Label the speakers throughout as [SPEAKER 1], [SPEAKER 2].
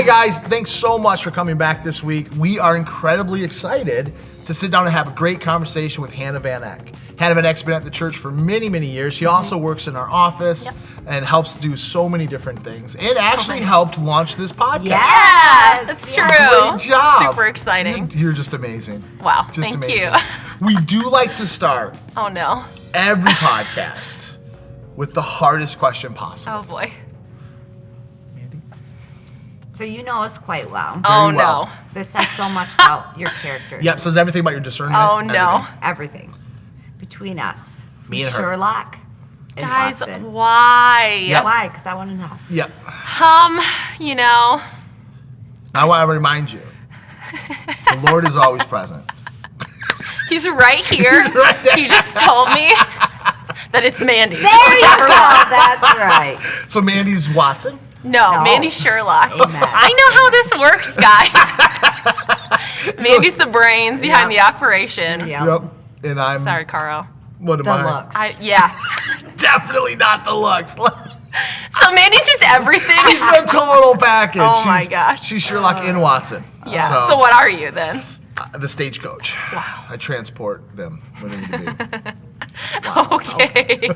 [SPEAKER 1] Hey guys, thanks so much for coming back this week. We are incredibly excited to sit down and have a great conversation with Hannah VanEck. Hannah VanEck's been at the church for many, many years. She also works in our office and helps do so many different things. It actually helped launch this podcast.
[SPEAKER 2] Yes, that's true.
[SPEAKER 1] Great job.
[SPEAKER 2] Super exciting.
[SPEAKER 1] You're just amazing.
[SPEAKER 2] Wow,
[SPEAKER 1] Just
[SPEAKER 2] thank
[SPEAKER 1] amazing.
[SPEAKER 2] you.
[SPEAKER 1] We do like to start
[SPEAKER 2] Oh no.
[SPEAKER 1] every podcast with the hardest question possible.
[SPEAKER 2] Oh boy.
[SPEAKER 1] Mandy?
[SPEAKER 3] So you know us quite well.
[SPEAKER 2] Oh
[SPEAKER 1] well.
[SPEAKER 2] no.
[SPEAKER 3] This says so much about your character.
[SPEAKER 1] Yep, says everything about your discernment.
[SPEAKER 2] Oh no.
[SPEAKER 3] Everything. Between us.
[SPEAKER 1] Me and her.
[SPEAKER 3] Sherlock and
[SPEAKER 2] Guys,
[SPEAKER 3] Watson.
[SPEAKER 2] why?
[SPEAKER 1] Yep.
[SPEAKER 3] Why? Because I want to know.
[SPEAKER 1] Yep.
[SPEAKER 2] You know,
[SPEAKER 1] I want to remind you, the Lord is always present.
[SPEAKER 2] he's right here.
[SPEAKER 1] right there.
[SPEAKER 2] He just told me that it's Mandy.
[SPEAKER 3] There you go. That's right.
[SPEAKER 1] So Mandy's Watson.
[SPEAKER 2] No,
[SPEAKER 3] No.
[SPEAKER 2] Mandy's Sherlock.
[SPEAKER 3] Amen.
[SPEAKER 2] I know how this works, guys. Mandy's the brains behind the operation.
[SPEAKER 3] Yeah.
[SPEAKER 1] Yep. And I'm.
[SPEAKER 2] Sorry, Carl.
[SPEAKER 1] What am
[SPEAKER 3] The
[SPEAKER 1] I?
[SPEAKER 3] looks.
[SPEAKER 2] Yeah.
[SPEAKER 1] Definitely not the looks.
[SPEAKER 2] So Mandy's just everything.
[SPEAKER 1] She's the total package.
[SPEAKER 2] Oh my
[SPEAKER 1] She's-
[SPEAKER 2] gosh.
[SPEAKER 1] She's Sherlock and Watson.
[SPEAKER 2] Yeah. So what are you then?
[SPEAKER 1] The stagecoach.
[SPEAKER 2] Wow.
[SPEAKER 1] I transport them where they need to be.
[SPEAKER 2] Okay.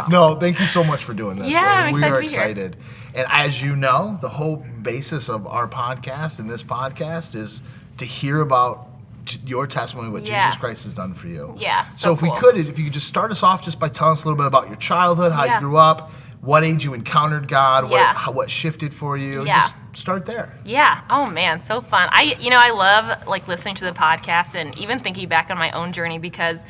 [SPEAKER 1] No, thank you so much for doing this.
[SPEAKER 2] Yeah, I'm
[SPEAKER 1] we
[SPEAKER 2] excited
[SPEAKER 1] are
[SPEAKER 2] to be here.
[SPEAKER 1] excited. And as you know, the whole basis of our podcast and this podcast is to hear about your testimony, what
[SPEAKER 2] Yeah.
[SPEAKER 1] Jesus Christ has done for you.
[SPEAKER 2] Yeah,
[SPEAKER 1] So
[SPEAKER 2] so
[SPEAKER 1] if we
[SPEAKER 2] cool.
[SPEAKER 1] could, if you could just start us off just by telling us a little bit about your childhood, how you
[SPEAKER 2] Yeah.
[SPEAKER 1] grew up, what age you encountered God,
[SPEAKER 2] Yeah.
[SPEAKER 1] what shifted for you.
[SPEAKER 2] Yeah.
[SPEAKER 1] Just start there.
[SPEAKER 2] Yeah. Oh man, so fun. I love like listening to the podcast and even thinking back on my own journey because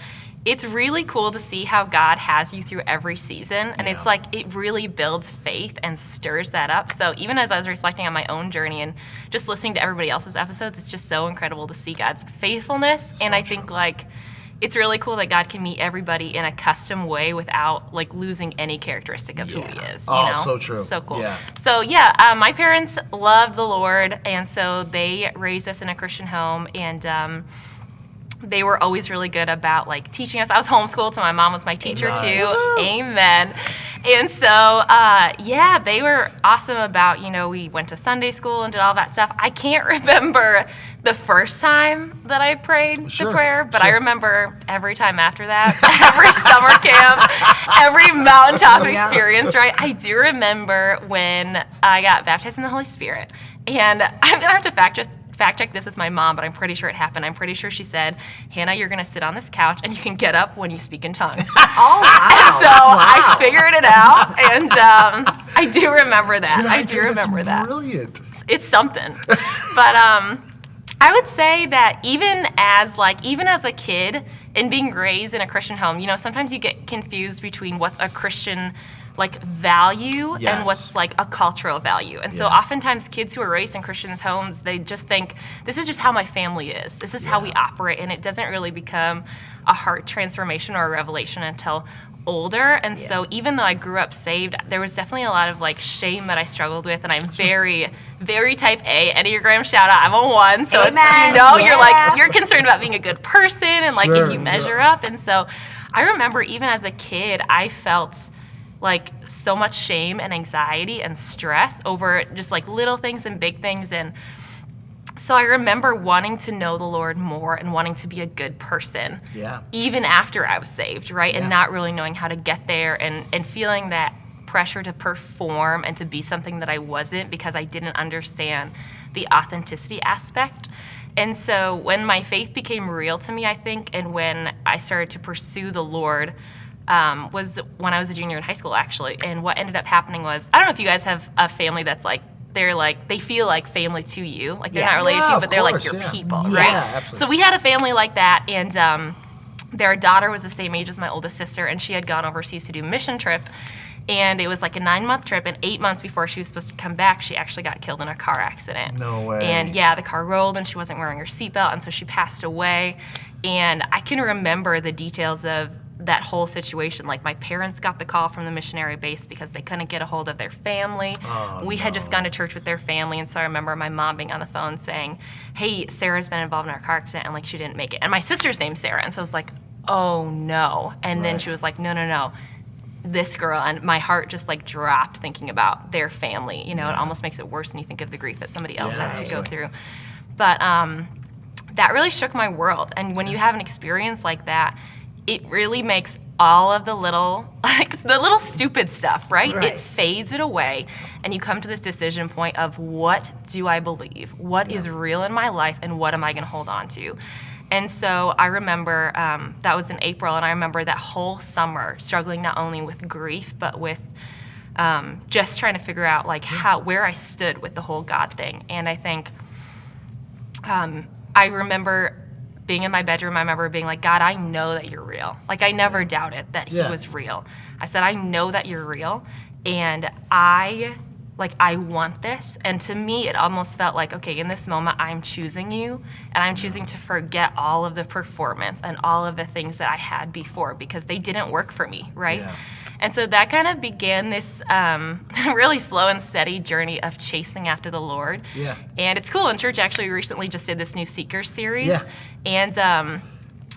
[SPEAKER 2] it's really cool to see how God has you through every season. And it's
[SPEAKER 1] Yeah.
[SPEAKER 2] like, it really builds faith and stirs that up. So even as I was reflecting on my own journey and just listening to everybody else's episodes, it's just so incredible to see God's faithfulness. And I think like, it's really cool that God can meet everybody in a custom way without like losing any characteristic of who he is. You
[SPEAKER 1] Oh,
[SPEAKER 2] know?
[SPEAKER 1] so true.
[SPEAKER 2] So cool.
[SPEAKER 1] Yeah.
[SPEAKER 2] So my parents loved the Lord, and so they raised us in a Christian home, and they were always really good about like teaching us. I was homeschooled, so my mom was my teacher
[SPEAKER 1] Nice.
[SPEAKER 2] too. Amen. And so they were awesome about, we went to Sunday school and did all that stuff. I can't remember the first time that I prayed
[SPEAKER 1] Sure,
[SPEAKER 2] the prayer, but
[SPEAKER 1] sure.
[SPEAKER 2] I remember every time after that, every summer camp, every mountaintop experience, right? I do remember when I got baptized in the Holy Spirit. And I'm going to have to fact check this with my mom, but I'm pretty sure it happened. I'm pretty sure she said, Hannah, you're going to sit on this couch and you can get up when you speak in tongues.
[SPEAKER 3] Oh, wow.
[SPEAKER 2] And so I figured it out, and I do remember that. I do
[SPEAKER 1] That's
[SPEAKER 2] remember that.
[SPEAKER 1] Brilliant.
[SPEAKER 2] It's something. But I would say that even as a kid and being raised in a Christian home, sometimes you get confused between what's a Christian value
[SPEAKER 1] Yes.
[SPEAKER 2] and what's like a cultural value. And so
[SPEAKER 1] Yeah.
[SPEAKER 2] oftentimes kids who are raised in Christian homes, they just think this is just how my family is. This is how we operate, and it doesn't really become a heart transformation or a revelation until older. And so even though I grew up saved, there was definitely a lot of shame that I struggled with, and I'm very, very type A. Enneagram shout out, I'm a 1. So it's,
[SPEAKER 3] Amen.
[SPEAKER 2] you're concerned about being a good person and
[SPEAKER 1] Sure,
[SPEAKER 2] if you measure up. And so I remember even as a kid, I felt so much shame and anxiety and stress over just little things and big things. And so I remember wanting to know the Lord more and wanting to be a good person, even after I was saved, right? And not really knowing how to get there, and feeling that pressure to perform and to be something that I wasn't because I didn't understand the authenticity aspect. And so when my faith became real to me, I think, and when I started to pursue the Lord, was when I was a junior in high school, actually. And what ended up happening was, I don't know if you guys have a family that's they feel like family to you. They're not related to you, but they're your people, right?
[SPEAKER 1] Absolutely.
[SPEAKER 2] So we had a family like that, and their daughter was the same age as my oldest sister, and she had gone overseas to do a mission trip. And it was a 9-month trip, and 8 months before she was supposed to come back, she actually got killed in a car accident.
[SPEAKER 1] No way.
[SPEAKER 2] And the car rolled, and she wasn't wearing her seatbelt, and so she passed away. And I can remember the details of that whole situation. My parents got the call from the missionary base because they couldn't get a hold of their family. We had just gone to church with their family, and so I remember my mom being on the phone saying, hey, Sarah's been involved in a car accident, and she didn't make it. And my sister's name's Sarah, and so I was like, oh no. And then she was like, no. this girl, and my heart just like dropped thinking about their family. You know, it almost makes it worse when you think of the grief that somebody else has to go through. But that really shook my world. And when you have an experience like that, it really makes all of the little, like the little stupid stuff, right? It fades it away, and you come to this decision point of, what do I believe? What is real in my life, and what am I going to hold on to? And so I remember that was in April, and I remember that whole summer struggling not only with grief, but with just trying to figure out like where I stood with the whole God thing. And I think I remember being in my bedroom. I remember being like, God, I know that you're real. Like, I never doubted that he was real. I said, I know that you're real, and I want this. And to me, it almost felt like, okay, in this moment, I'm choosing you, and I'm choosing to forget all of the performance and all of the things that I had before, because they didn't work for me, right? Yeah. And so that kind of began this really slow and steady journey of chasing after the Lord. Yeah. And it's cool. In church, actually, we recently just did this new Seekers series. Yeah. And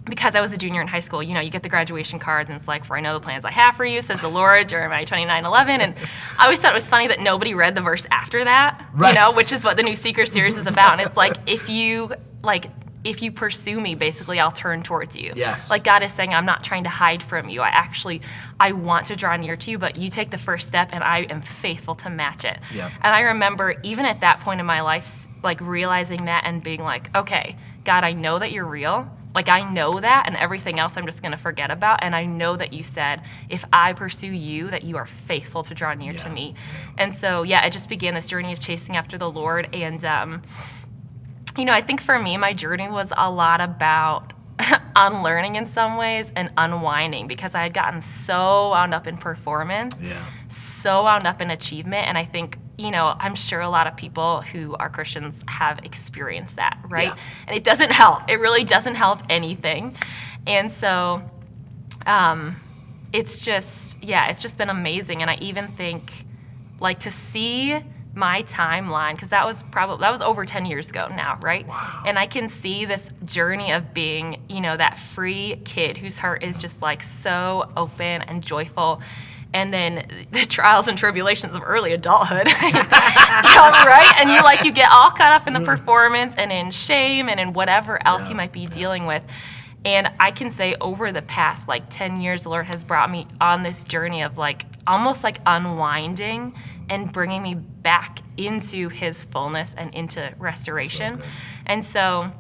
[SPEAKER 2] because I was a junior in high school, you know, you get the graduation cards, and it's like, for I know the plans I have for you, says the Lord, Jeremiah 29:11. And I always thought it was funny that nobody read the verse after that, you know, which is what the new Seekers series is about. And it's like, if you pursue me, basically, I'll turn towards you. Yes. Like, God is saying, I'm not trying to hide from you. I want to draw near to you, but you take the first step, and I am faithful to match it. Yep. And I remember, even at that point in my life, like, realizing that and being like, okay, God, I know that you're real. Like, I know that, and everything else I'm just going to forget about. And I know that you said, if I pursue you, that you are faithful to draw near to me. And so, yeah, it just began this journey of chasing after the Lord. And, you know, I think for me, my journey was a lot about unlearning in some ways and unwinding, because I had gotten so wound up in performance, so wound up in achievement. And I think, you know, I'm sure a lot of people who are Christians have experienced that, right? Yeah. And it doesn't help. It really doesn't help anything. And so it's just been amazing. And I even think, like, to see my timeline, because that was over 10 years ago now, right? Wow. And I can see this journey of being, you know, that free kid whose heart is just like so open and joyful, and then the trials and tribulations of early adulthood come, right? And you get all caught up in the performance and in shame and in whatever else you might be dealing with. And I can say, over the past 10 years, the Lord has brought me on this journey of almost unwinding and bringing me back into his fullness and into restoration. So and so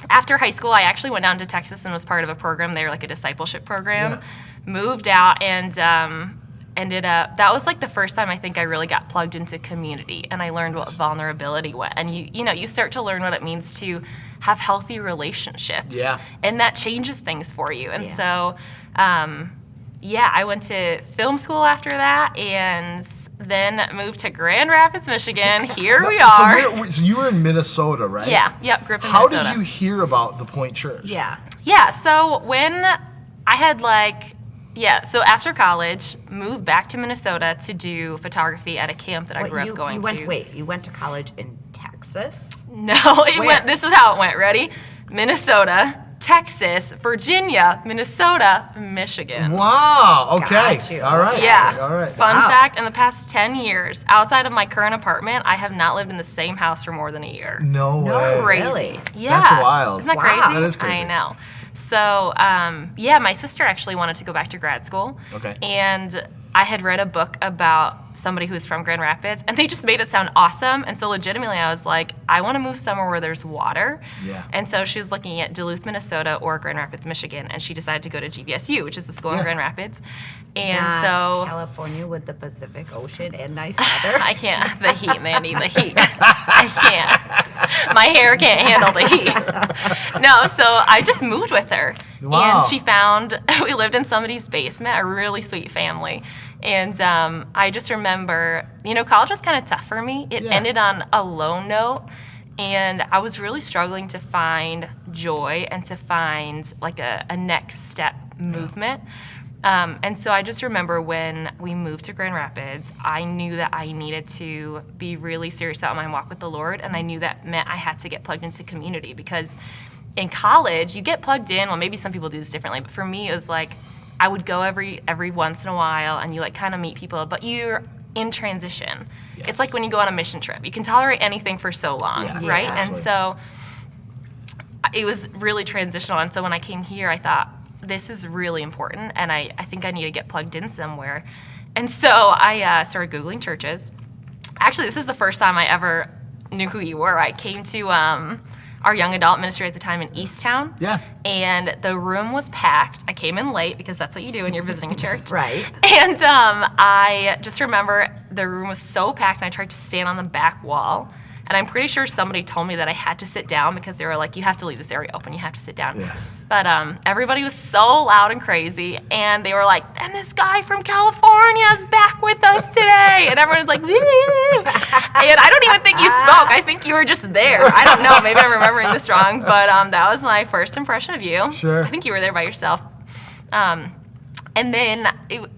[SPEAKER 2] after high school, I actually went down to Texas and was part of a program there, like a discipleship program, moved out, and ended up, that was the first time I think I really got plugged into community, and I learned what vulnerability was. And you start to learn what it means to have healthy relationships. Yeah. And that changes things for you. And so, I went to film school after that, and then moved to Grand Rapids, Michigan. Here we are. So you
[SPEAKER 1] were in Minnesota, right?
[SPEAKER 2] Yeah. Yep. Grew up in
[SPEAKER 1] Minnesota.
[SPEAKER 2] Minnesota.
[SPEAKER 1] How did you hear about the Point Church?
[SPEAKER 2] Yeah. Yeah. So when I had so after college, moved back to Minnesota to do photography at a camp that I grew up going to.
[SPEAKER 3] You went to college in Texas?
[SPEAKER 2] No, this is how it went. Ready? Minnesota, Texas, Virginia, Minnesota, Michigan.
[SPEAKER 1] Wow. Okay.
[SPEAKER 3] Got you.
[SPEAKER 1] All right.
[SPEAKER 2] Yeah.
[SPEAKER 1] All right.
[SPEAKER 2] Fun fact, in the past 10 years, outside of my current apartment, I have not lived in the same house for more than a year.
[SPEAKER 1] No way.
[SPEAKER 2] Crazy.
[SPEAKER 3] Really?
[SPEAKER 2] Yeah.
[SPEAKER 1] That's wild.
[SPEAKER 2] Isn't that crazy?
[SPEAKER 1] That is crazy.
[SPEAKER 2] I know. So, my sister actually wanted to go back to grad school. Okay. And I had read a book about somebody who was from Grand Rapids, and they just made it sound awesome. And so legitimately, I was like, I want to move somewhere where there's water. Yeah. And so she was looking at Duluth, Minnesota, or Grand Rapids, Michigan, and she decided to go to GVSU, which is the school in Grand Rapids. And
[SPEAKER 3] Not California with the Pacific Ocean and nice weather.
[SPEAKER 2] I can't. The heat, Mandy, the heat. I can't. My hair can't handle the heat. No, so I just moved with her. Wow. And she found, we lived in somebody's basement, a really sweet family. And I just remember, college was kind of tough for me. It ended on a low note. And I was really struggling to find joy and to find a next step movement. And so I just remember when we moved to Grand Rapids, I knew that I needed to be really serious about my walk with the Lord, and I knew that meant I had to get plugged into community, because in college, you get plugged in. Well, maybe some people do this differently, but for me, it was I would go every once in a while, and you like kind of meet people, but you're in transition.
[SPEAKER 1] Yes.
[SPEAKER 2] It's like when you go on a mission trip. You can tolerate anything for so long,
[SPEAKER 1] Yes,
[SPEAKER 2] right?
[SPEAKER 1] absolutely.
[SPEAKER 2] And so it was really transitional. And so when I came here, I thought, this is really important, and I think I need to get plugged in somewhere. And so I started Googling churches. Actually, this is the first time I ever knew who you were. I came to our young adult ministry at the time in Easttown.
[SPEAKER 1] Yeah.
[SPEAKER 2] And the room was packed. I came in late because that's what you do when you're visiting a church.
[SPEAKER 3] Right.
[SPEAKER 2] And I just remember the room was so packed, and I tried to stand on the back wall. And I'm pretty sure somebody told me that I had to sit down because they were like, you have to leave this area open. You have to sit down.
[SPEAKER 1] Yeah.
[SPEAKER 2] But everybody was so loud and crazy. And they were like, and this guy from California is back with us today. And everyone was like, woo. And I don't even think you spoke. I think you were just there. I don't know. Maybe I'm remembering this wrong. But that was my first impression of you.
[SPEAKER 1] Sure.
[SPEAKER 2] I think you were there by yourself. And then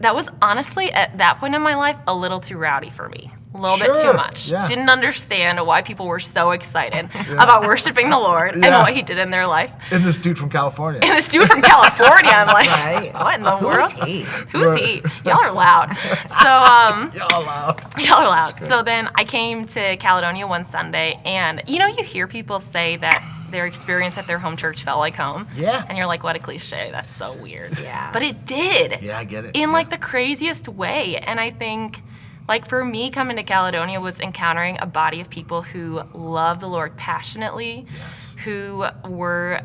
[SPEAKER 2] that was honestly, at that point in my life, a little too rowdy for me. A little bit
[SPEAKER 1] Sure,
[SPEAKER 2] too much.
[SPEAKER 1] yeah.
[SPEAKER 2] Didn't understand why people were so excited about worshiping the Lord and
[SPEAKER 1] Yeah.
[SPEAKER 2] what he did in their life.
[SPEAKER 1] And this dude from California.
[SPEAKER 2] And this dude from California, I'm like,
[SPEAKER 3] Right.
[SPEAKER 2] what in the world?
[SPEAKER 3] Who's he?
[SPEAKER 2] Who's he? Y'all are loud. So,
[SPEAKER 1] Y'all loud.
[SPEAKER 2] y'all are loud. So then I came to Caledonia one Sunday, and you hear people say that their experience at their home church felt like home.
[SPEAKER 1] Yeah.
[SPEAKER 2] And you're like, what a cliche. That's so weird.
[SPEAKER 3] Yeah.
[SPEAKER 2] But it did.
[SPEAKER 1] Yeah, I get it.
[SPEAKER 2] In
[SPEAKER 1] Yeah.
[SPEAKER 2] like the craziest way. And I think, like, for me, coming to Caledonia was encountering a body of people who love the Lord passionately,
[SPEAKER 1] Yes.
[SPEAKER 2] who were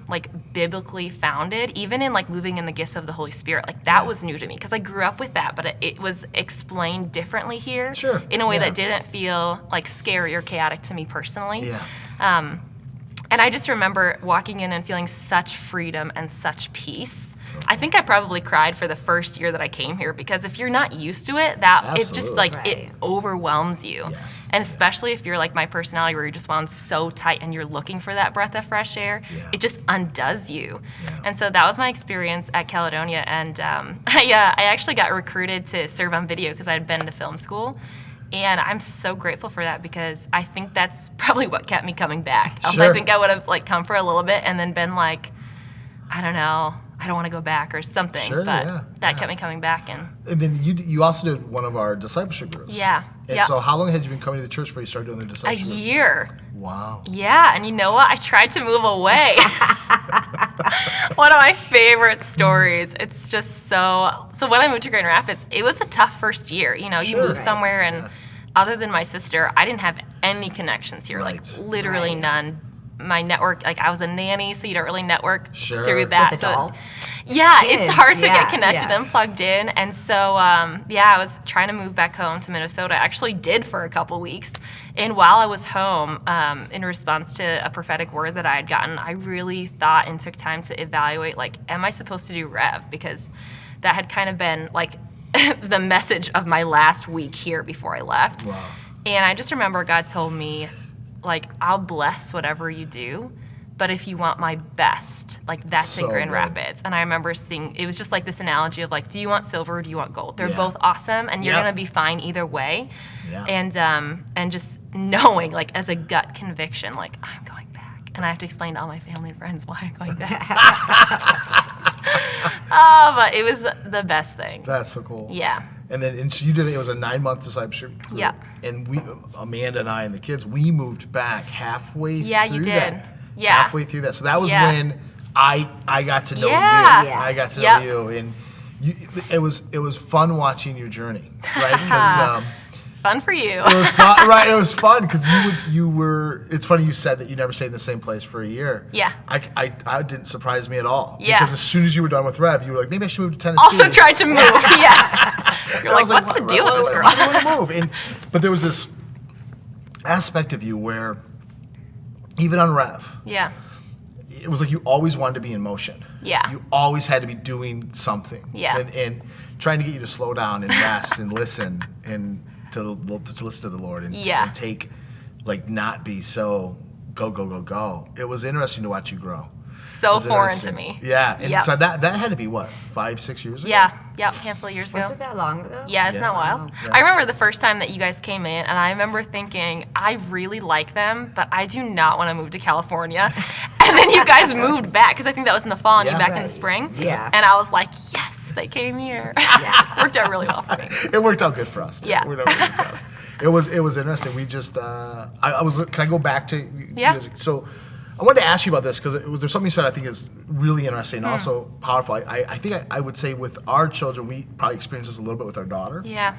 [SPEAKER 2] like biblically founded, even in like moving in the gifts of the Holy Spirit. Like that was new to me because I grew up with that, but it was explained differently here.
[SPEAKER 1] Sure.
[SPEAKER 2] In a way
[SPEAKER 1] Yeah.
[SPEAKER 2] that didn't feel like scary or chaotic to me personally.
[SPEAKER 1] Yeah.
[SPEAKER 2] And I just remember walking in and feeling such freedom and such peace. I think I probably cried for the first year that I came here because if you're not used to it, it's just
[SPEAKER 1] Absolutely.
[SPEAKER 2] like it
[SPEAKER 3] Right.
[SPEAKER 2] overwhelms you.
[SPEAKER 1] Yes.
[SPEAKER 2] And especially if you're like my personality where you're just wound so tight and you're looking for that breath of fresh air,
[SPEAKER 1] Yeah.
[SPEAKER 2] it just undoes you.
[SPEAKER 1] Yeah.
[SPEAKER 2] And so that was my experience at Caledonia. And I actually got recruited to serve on video because I had been to film school. And I'm so grateful for that because I think that's probably what kept me coming back. Else
[SPEAKER 1] Sure.
[SPEAKER 2] I think I would have like come for a little bit and then been like, I don't know, I don't want to go back or something.
[SPEAKER 1] Sure,
[SPEAKER 2] but
[SPEAKER 1] yeah,
[SPEAKER 2] that
[SPEAKER 1] yeah.
[SPEAKER 2] kept me coming back. And
[SPEAKER 1] then you also did one of our discipleship groups.
[SPEAKER 2] yeah,
[SPEAKER 1] And
[SPEAKER 2] yeah,
[SPEAKER 1] so how long had you been coming to the church before you started doing the
[SPEAKER 2] a
[SPEAKER 1] discipleship groups?
[SPEAKER 2] year.
[SPEAKER 1] Wow.
[SPEAKER 2] Yeah, and you know what? I tried to move away. One of my favorite stories. It's just so when I moved to Grand Rapids, it was a tough first year. You
[SPEAKER 1] Sure.
[SPEAKER 2] move somewhere and
[SPEAKER 1] Yeah.
[SPEAKER 2] other than my sister, I didn't have any connections here,
[SPEAKER 1] Right.
[SPEAKER 2] like literally
[SPEAKER 3] Right.
[SPEAKER 2] none. My network, like I was a nanny, so you don't really network
[SPEAKER 1] Sure.
[SPEAKER 2] through that.
[SPEAKER 3] With
[SPEAKER 2] So
[SPEAKER 3] adults.
[SPEAKER 2] yeah,
[SPEAKER 3] Kids,
[SPEAKER 2] it's hard to
[SPEAKER 3] yeah,
[SPEAKER 2] get connected
[SPEAKER 3] yeah.
[SPEAKER 2] and plugged in. And so, I was trying to move back home to Minnesota. I actually did for a couple weeks. And while I was home, in response to a prophetic word that I had gotten, I really thought and took time to evaluate, like, am I supposed to do Rev? Because that had kind of been, like, the message of my last week here before I left.
[SPEAKER 1] Wow.
[SPEAKER 2] And I just remember God told me, like, I'll bless whatever you do, but if you want my best, like that's in
[SPEAKER 1] So
[SPEAKER 2] Grand
[SPEAKER 1] good.
[SPEAKER 2] Rapids. And I remember seeing, it was just like this analogy of like, do you want silver or do you want gold? They're
[SPEAKER 1] Yeah.
[SPEAKER 2] both awesome and you're
[SPEAKER 1] Yep.
[SPEAKER 2] gonna be fine either way.
[SPEAKER 1] Yeah.
[SPEAKER 2] And just knowing like as a gut conviction, like I'm going back. And I have to explain to all my family and friends why I'm going back. But it was the best thing.
[SPEAKER 1] That's so cool.
[SPEAKER 2] Yeah.
[SPEAKER 1] And then so you did it was a 9-month discipleship group.
[SPEAKER 2] Yeah.
[SPEAKER 1] And we, Amanda and I and the kids, we moved back halfway
[SPEAKER 2] Yeah,
[SPEAKER 1] through
[SPEAKER 2] you did.
[SPEAKER 1] that.
[SPEAKER 2] Yeah.
[SPEAKER 1] Halfway through that. So that was
[SPEAKER 2] Yeah.
[SPEAKER 1] when I got to know
[SPEAKER 2] Yeah.
[SPEAKER 1] you.
[SPEAKER 3] Yes.
[SPEAKER 1] I got to
[SPEAKER 2] Yep.
[SPEAKER 1] know you. And it was fun watching your journey, right? Because
[SPEAKER 2] Fun for you.
[SPEAKER 1] it was fun, right? It was fun because you were. It's funny you said that you never stayed in the same place for a year.
[SPEAKER 2] Yeah.
[SPEAKER 1] I didn't surprise me at all.
[SPEAKER 2] Yes.
[SPEAKER 1] Because as soon as you were done with Rev, you were like, maybe I should move to Tennessee.
[SPEAKER 2] Also tried to move, yes. You're
[SPEAKER 1] I
[SPEAKER 2] like,
[SPEAKER 1] was
[SPEAKER 2] what's the deal with this girl?
[SPEAKER 1] Why do you want to move? But there was this aspect of you where, even on Rev,
[SPEAKER 2] Yeah.
[SPEAKER 1] it was like you always wanted to be in motion.
[SPEAKER 2] Yeah.
[SPEAKER 1] You always had to be doing something.
[SPEAKER 2] Yeah.
[SPEAKER 1] And trying to get you to slow down and rest and listen and to listen to the Lord and,
[SPEAKER 2] Yeah.
[SPEAKER 1] and take, like, not be so go. It was interesting to watch you grow. It
[SPEAKER 2] So
[SPEAKER 1] was
[SPEAKER 2] foreign to
[SPEAKER 1] interesting.
[SPEAKER 2] me.
[SPEAKER 1] Yeah. And
[SPEAKER 2] Yep.
[SPEAKER 1] so that had to be what, 5-6 years ago?
[SPEAKER 2] Yeah, a handful of years ago.
[SPEAKER 3] Was it that long ago?
[SPEAKER 2] Yeah, isn't
[SPEAKER 1] Yeah.
[SPEAKER 2] that wild?
[SPEAKER 1] Yeah.
[SPEAKER 2] I remember the first time that you guys came in, and I remember thinking, I really like them, but I do not want to move to California. And then you guys moved back, because I think that was in the fall, and you
[SPEAKER 1] Yeah.
[SPEAKER 2] back in the
[SPEAKER 3] Right.
[SPEAKER 2] spring.
[SPEAKER 3] Yeah.
[SPEAKER 2] And I was like, yes. yes, they came here.
[SPEAKER 3] Yes.
[SPEAKER 2] Worked out really well for me.
[SPEAKER 1] It worked out good for us. Too.
[SPEAKER 2] Yeah.
[SPEAKER 1] It worked out good for us. It was interesting. We just I was. Can I go back to
[SPEAKER 2] Yeah.
[SPEAKER 1] So I wanted to ask you about this because there's something you said I think is really interesting and also powerful. I think I would say with our children we probably experienced this a little bit with our daughter.
[SPEAKER 2] Yeah.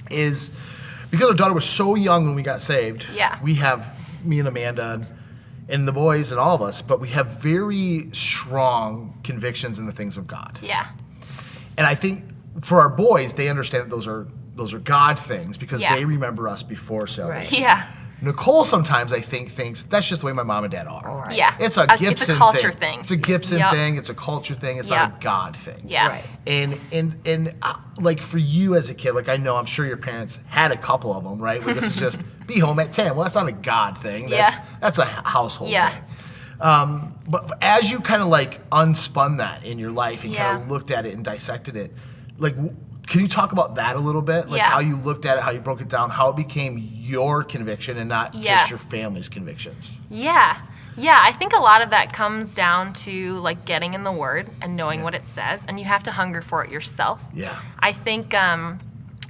[SPEAKER 1] Is because our daughter was so young when we got saved.
[SPEAKER 2] Yeah.
[SPEAKER 1] We have me and Amanda and the boys and all of us, but we have very strong convictions in the things of God.
[SPEAKER 2] Yeah.
[SPEAKER 1] And I think for our boys, they understand that those are God things because
[SPEAKER 2] Yeah.
[SPEAKER 1] they remember us before salvation.
[SPEAKER 2] Yeah.
[SPEAKER 1] Nicole sometimes I think thinks that's just the way my mom and dad are.
[SPEAKER 3] Right.
[SPEAKER 2] Yeah.
[SPEAKER 1] It's a Gibson
[SPEAKER 2] It's a culture thing.
[SPEAKER 1] It's a Gibson
[SPEAKER 2] Yep.
[SPEAKER 1] thing. It's a culture thing. It's
[SPEAKER 2] Yep.
[SPEAKER 1] not a God thing.
[SPEAKER 2] Yeah.
[SPEAKER 3] Right.
[SPEAKER 1] And like for you as a kid, like I know I'm sure your parents had a couple of them, right? Where this is just be home at 10. Well, that's not a God thing. That's a household
[SPEAKER 2] Yeah.
[SPEAKER 1] thing. But as you kind of like unspun that in your life and kind
[SPEAKER 2] Yeah.
[SPEAKER 1] of looked at it and dissected it, like can you talk about that a little bit? Like
[SPEAKER 2] Yeah.
[SPEAKER 1] how you looked at it, how you broke it down, how it became your conviction and not
[SPEAKER 2] Yeah.
[SPEAKER 1] just your family's convictions.
[SPEAKER 2] Yeah. Yeah, I think a lot of that comes down to like getting in the Word and knowing what it says, and you have to hunger for it yourself.
[SPEAKER 1] Yeah.
[SPEAKER 2] I think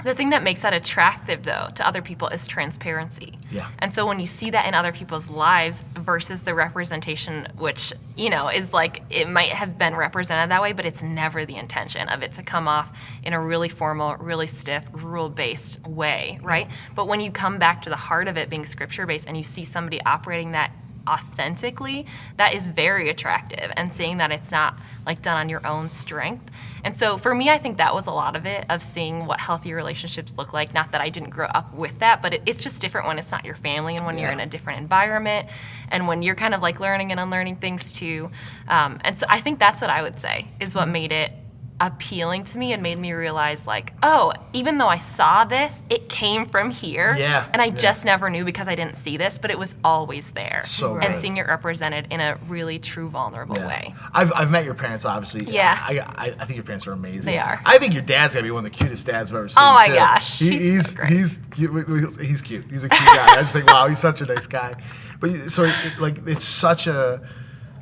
[SPEAKER 2] the thing that makes that attractive, though, to other people is transparency.
[SPEAKER 1] Yeah.
[SPEAKER 2] And so when you see that in other people's lives versus the representation, which, you know, is like it might have been represented that way, but it's never the intention of it to come off in a really formal, really stiff, rule-based way, right? But when you come back to the heart of it being scripture-based and you see somebody operating that authentically, that is very attractive, and seeing that it's not like done on your own strength. And so for me, I think that was a lot of it, of seeing what healthy relationships look like. Not that I didn't grow up with that, but it's just different when it's not your family and when you're in a different environment and when you're kind of like learning and unlearning things too. And so I think that's what I would say is what made it appealing to me and made me realize like, oh, even though I saw this, it came from here.
[SPEAKER 1] Yeah,
[SPEAKER 2] And I
[SPEAKER 1] yeah.
[SPEAKER 2] just never knew because I didn't see this, but it was always there.
[SPEAKER 1] So
[SPEAKER 2] And
[SPEAKER 1] good.
[SPEAKER 2] seeing it represented in a really true, vulnerable way.
[SPEAKER 1] I've met your parents, obviously.
[SPEAKER 2] Yeah.
[SPEAKER 1] I think your parents are amazing.
[SPEAKER 2] They are.
[SPEAKER 1] I think your dad's gotta be one of the cutest dads I've ever seen.
[SPEAKER 2] Oh my
[SPEAKER 1] too.
[SPEAKER 2] gosh, he's so great.
[SPEAKER 1] He's cute. He's a cute guy. I just think, wow, he's such a nice guy. But it's such a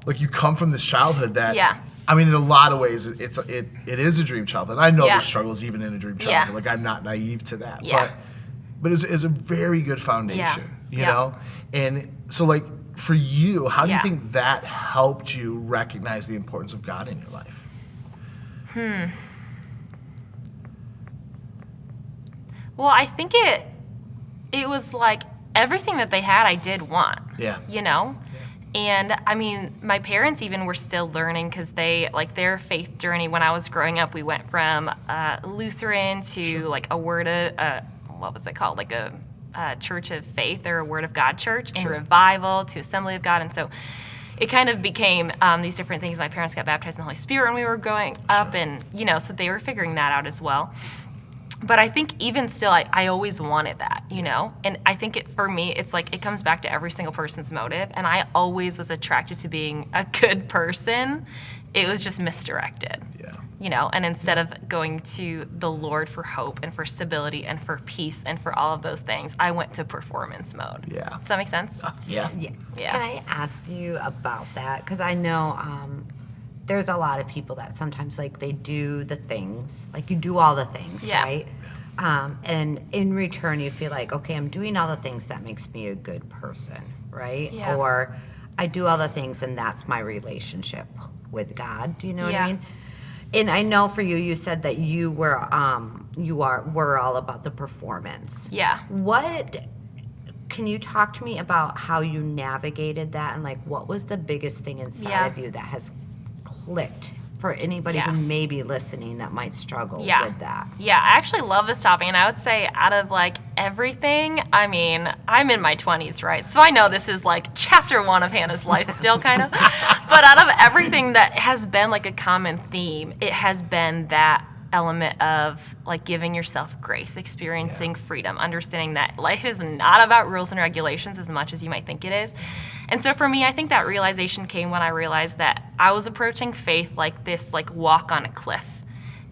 [SPEAKER 1] like you come from this childhood that
[SPEAKER 2] Yeah.
[SPEAKER 1] I mean, in a lot of ways, it is a dream childhood. I know
[SPEAKER 2] Yeah.
[SPEAKER 1] there's struggles even in a dream
[SPEAKER 2] Yeah.
[SPEAKER 1] childhood. Like I'm not naive to that.
[SPEAKER 2] Yeah.
[SPEAKER 1] But it's a very good foundation. You
[SPEAKER 2] Yeah.
[SPEAKER 1] know, and so like for you, how do you
[SPEAKER 2] Yeah.
[SPEAKER 1] think that helped you recognize the importance of God in your life?
[SPEAKER 2] Well, I think it was like everything that they had, I did want.
[SPEAKER 1] Yeah.
[SPEAKER 2] You know? And I mean, my parents even were still learning because they, like their faith journey when I was growing up, we went from Lutheran to like a word of, what was it called? Like a church of faith or a word of God church, and revival to Assembly of God. And so it kind of became these different things. My parents got baptized in the Holy Spirit when we were growing up, and, you know, so they were figuring that out as well. But I think even still, I always wanted that, you know? And I think for me, it's like it comes back to every single person's motive. And I always was attracted to being a good person. It was just misdirected, you know? And instead of going to the Lord for hope and for stability and for peace and for all of those things, I went to performance mode.
[SPEAKER 1] Yeah.
[SPEAKER 2] Does that make sense?
[SPEAKER 1] Yeah.
[SPEAKER 3] Yeah.
[SPEAKER 2] Yeah.
[SPEAKER 3] Can I ask you about that? Because I know there's a lot of people that sometimes like they do the things, like you do all the things,
[SPEAKER 2] Yeah.
[SPEAKER 3] right? And in return, you feel like, okay, I'm doing all the things that makes me a good person, right?
[SPEAKER 2] Yeah.
[SPEAKER 3] Or I do all the things and that's my relationship with God. Do you know what
[SPEAKER 2] Yeah.
[SPEAKER 3] I mean? And I know for you, you said that you were all about the performance.
[SPEAKER 2] Yeah.
[SPEAKER 3] Can you talk to me about how you navigated that and like what was the biggest thing inside
[SPEAKER 2] Yeah.
[SPEAKER 3] of you that has clicked for anybody
[SPEAKER 2] Yeah.
[SPEAKER 3] who may be listening that might struggle
[SPEAKER 2] Yeah.
[SPEAKER 3] with that?
[SPEAKER 2] Yeah, I actually love this topic, and I would say out of like everything, I mean, I'm in my 20s, right? So I know this is like chapter 1 of Hannah's life still kind of. But out of everything that has been like a common theme, it has been that element of like giving yourself grace, experiencing freedom, understanding that life is not about rules and regulations as much as you might think it is. And so for me, I think that realization came when I realized that I was approaching faith like this, like walk on a cliff.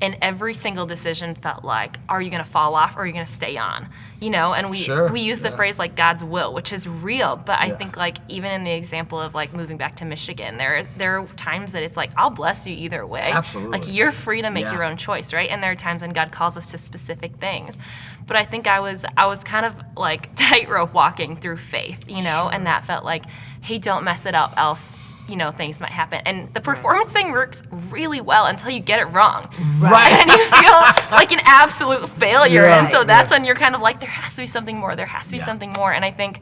[SPEAKER 2] And every single decision felt like, are you going to fall off or are you going to stay on? You know, and we use the phrase like God's will, which is real. But I think like even in the example of like moving back to Michigan, there are times that it's like, I'll bless you either way.
[SPEAKER 1] Absolutely.
[SPEAKER 2] Like you're free to make your own choice, right? And there are times when God calls us to specific things. But I think I was kind of like tightrope walking through faith, you know, and that felt like, hey, don't mess it up, else, you know, things might happen. And the performance thing works really well until you get it wrong.
[SPEAKER 1] Right.
[SPEAKER 2] And you feel like an absolute failure.
[SPEAKER 1] Yeah.
[SPEAKER 2] And so that's when you're kind of like, there has to be something more. There has to be something more. And I think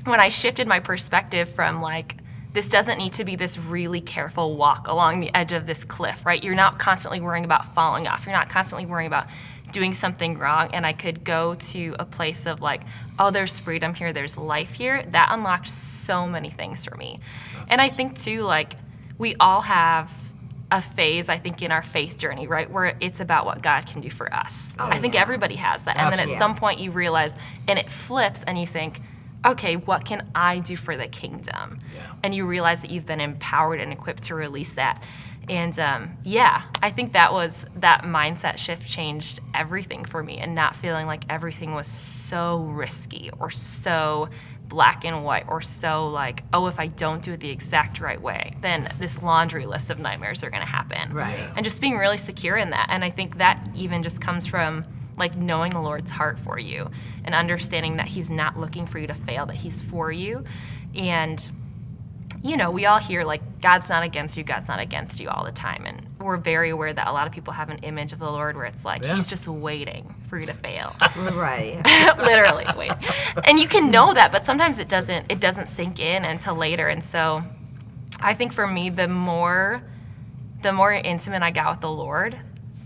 [SPEAKER 2] when I shifted my perspective from like, this doesn't need to be this really careful walk along the edge of this cliff, right? You're not constantly worrying about falling off. You're not constantly worrying about doing something wrong. And I could go to a place of like, oh, there's freedom here, there's life here. That unlocked so many things for me. And I think too, like, we all have a phase, I think, in our faith journey, right, where it's about what God can do for us. I think everybody has that. And then at some point you realize, and it flips, and you think, okay, what can I do for the kingdom? And you realize that you've been empowered and equipped to release that. And I think that mindset shift changed everything for me, and not feeling like everything was so risky or so black and white or so like, oh, if I don't do it the exact right way, then this laundry list of nightmares are going to happen.
[SPEAKER 3] Right.
[SPEAKER 2] And just being really secure in that. And I think that even just comes from like knowing the Lord's heart for you and understanding that he's not looking for you to fail, that he's for you. And you know, we all hear like, God's not against you all the time. And we're very aware that a lot of people have an image of the Lord where it's like, he's just waiting for you to fail.
[SPEAKER 3] Right.
[SPEAKER 2] Literally, wait. And you can know that, but sometimes it doesn't sink in until later. And so I think for me, the more intimate I got with the Lord,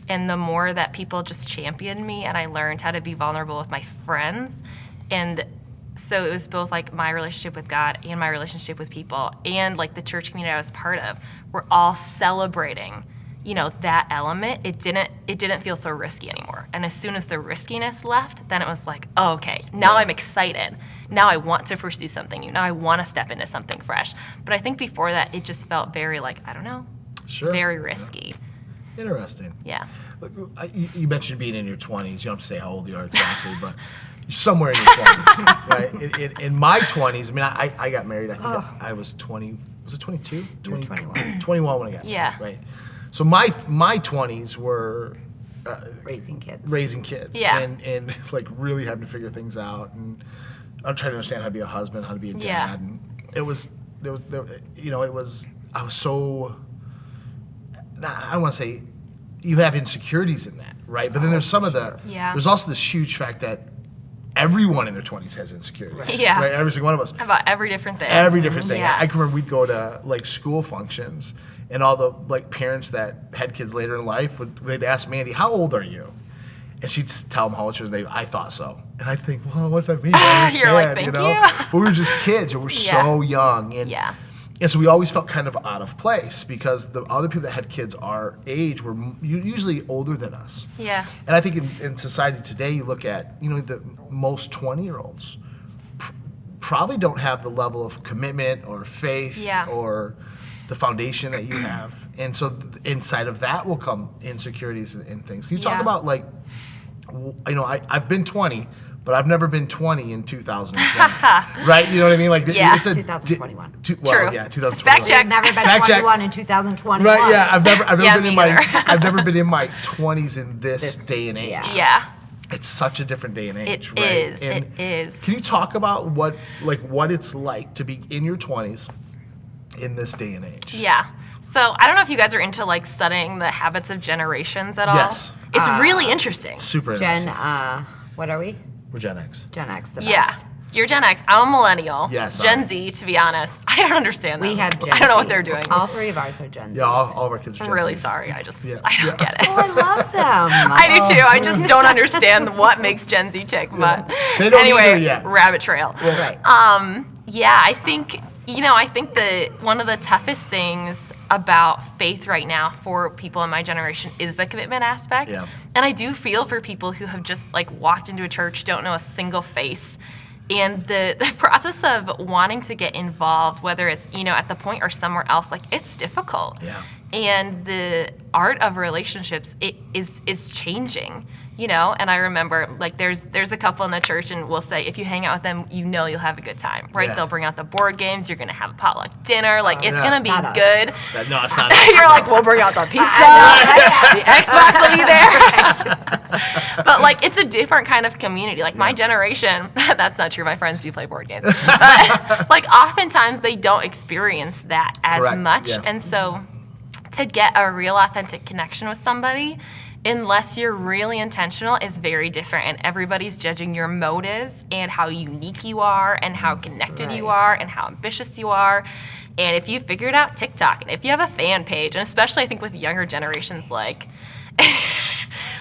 [SPEAKER 2] and the more that people just championed me, and I learned how to be vulnerable with my friends. And so it was both like my relationship with God and my relationship with people and like the church community I was part of. We're all celebrating, you know, that element. It didn't feel so risky anymore. And as soon as the riskiness left, then it was like, oh, okay, now I'm excited. Now I want to pursue something new. Now I want to step into something fresh. But I think before that, it just felt very like, I don't know, very risky.
[SPEAKER 1] Interesting.
[SPEAKER 2] Yeah.
[SPEAKER 1] Look, you mentioned being in your 20s. You don't have to say how old you are exactly, but somewhere in your 20s, right? In my 20s, I mean, I got married, I think I was 20, was it 22?
[SPEAKER 3] 21.
[SPEAKER 1] 21 when I got married,
[SPEAKER 2] Yeah.
[SPEAKER 1] right? So my 20s were
[SPEAKER 3] Raising kids.
[SPEAKER 2] Yeah.
[SPEAKER 1] and like really having to figure things out, and I'm trying to understand how to be a husband, how to be a dad,
[SPEAKER 2] Yeah.
[SPEAKER 1] and I was so, I don't want to say you have insecurities in that, right? But then there's some of there's also this huge fact that everyone in their 20s has insecurities. Right.
[SPEAKER 2] Yeah.
[SPEAKER 1] Right? Every single one of us.
[SPEAKER 2] About every different thing.
[SPEAKER 1] Every different thing.
[SPEAKER 2] Yeah.
[SPEAKER 1] I can remember we'd go to like school functions, and all the like parents that had kids later in life they'd ask Mandy, "How old are you?" And she'd tell them how old she was. I thought so. And I'd think, well, what's that mean? I understand,
[SPEAKER 2] You're like, thank you.
[SPEAKER 1] But we were just kids, and we're so young. And so we always felt kind of out of place because the other people that had kids our age were usually older than us.
[SPEAKER 2] Yeah.
[SPEAKER 1] And I think in society today, you look at, the most 20-year-olds probably don't have the level of commitment or faith or the foundation that you have. And so inside of that will come insecurities and things. Can you talk about like, I've been 20, but I've never been 20 in 2020. Right? You know what I mean? Like, it's a
[SPEAKER 3] 2021.
[SPEAKER 2] True.
[SPEAKER 1] Yeah, 2021.
[SPEAKER 2] Fact check.
[SPEAKER 3] I've never been
[SPEAKER 1] Fact check.
[SPEAKER 3] 21 in 2021.
[SPEAKER 1] Right? Yeah, I've never been in
[SPEAKER 2] me
[SPEAKER 1] I've never been in my 20s in this day and age.
[SPEAKER 2] Yeah.
[SPEAKER 1] It's such a different day and age,
[SPEAKER 2] It
[SPEAKER 1] right?
[SPEAKER 2] is.
[SPEAKER 1] And
[SPEAKER 2] It is.
[SPEAKER 1] Can you talk about what it's like to be in your 20s in this day and age?
[SPEAKER 2] Yeah. So I don't know if you guys are into like studying the habits of generations at all.
[SPEAKER 1] Yes.
[SPEAKER 2] It's really interesting.
[SPEAKER 1] Super interesting.
[SPEAKER 3] What are we?
[SPEAKER 1] We're Gen X.
[SPEAKER 3] Gen X, the
[SPEAKER 2] Yeah.
[SPEAKER 3] best.
[SPEAKER 2] You're Gen X. I'm a millennial.
[SPEAKER 1] Yes,
[SPEAKER 2] Gen Z, to be honest. I don't understand them.
[SPEAKER 3] We have Gen
[SPEAKER 2] I don't know what
[SPEAKER 3] Zs.
[SPEAKER 2] they're doing.
[SPEAKER 3] All three of ours are Gen Zs.
[SPEAKER 1] Yeah, all of our kids are
[SPEAKER 2] I'm
[SPEAKER 1] Gen
[SPEAKER 2] really
[SPEAKER 1] Zs.
[SPEAKER 2] sorry. I
[SPEAKER 1] Yeah.
[SPEAKER 2] don't get it.
[SPEAKER 3] Oh, I love them.
[SPEAKER 2] I do too. I just don't understand what makes Gen Z tick. But
[SPEAKER 1] They don't
[SPEAKER 2] anyway,
[SPEAKER 1] either yet.
[SPEAKER 2] rabbit trail.
[SPEAKER 3] Right.
[SPEAKER 2] Yeah, I think that one of the toughest things about faith right now for people in my generation is the commitment aspect.
[SPEAKER 1] Yeah.
[SPEAKER 2] And I do feel for people who have just like walked into a church, don't know a single face. And the process of wanting to get involved, whether it's, at the point or somewhere else, like it's difficult.
[SPEAKER 1] Yeah.
[SPEAKER 2] And the art of relationships is changing, you know. And I remember, like, there's a couple in the church, and we'll say, if you hang out with them, you know you'll have a good time, right?
[SPEAKER 1] Yeah.
[SPEAKER 2] They'll bring out the board games. You're gonna have a potluck dinner. Like, it's
[SPEAKER 1] yeah.
[SPEAKER 2] gonna be
[SPEAKER 3] Not us.
[SPEAKER 2] good.
[SPEAKER 1] No, it's not.
[SPEAKER 2] You're like, we'll bring out the pizza. The Xbox will be there. But like, it's a different kind of community. Like my generation, that's not true. My friends do play board games, but like oftentimes they don't experience that as
[SPEAKER 1] Correct.
[SPEAKER 2] much,
[SPEAKER 1] Yeah.
[SPEAKER 2] and so to get a real authentic connection with somebody, unless you're really intentional, is very different. And everybody's judging your motives and how unique you are and how connected you
[SPEAKER 3] Right.
[SPEAKER 2] are and how ambitious you are. And if you figured out TikTok, and if you have a fan page, and especially I think with younger generations, like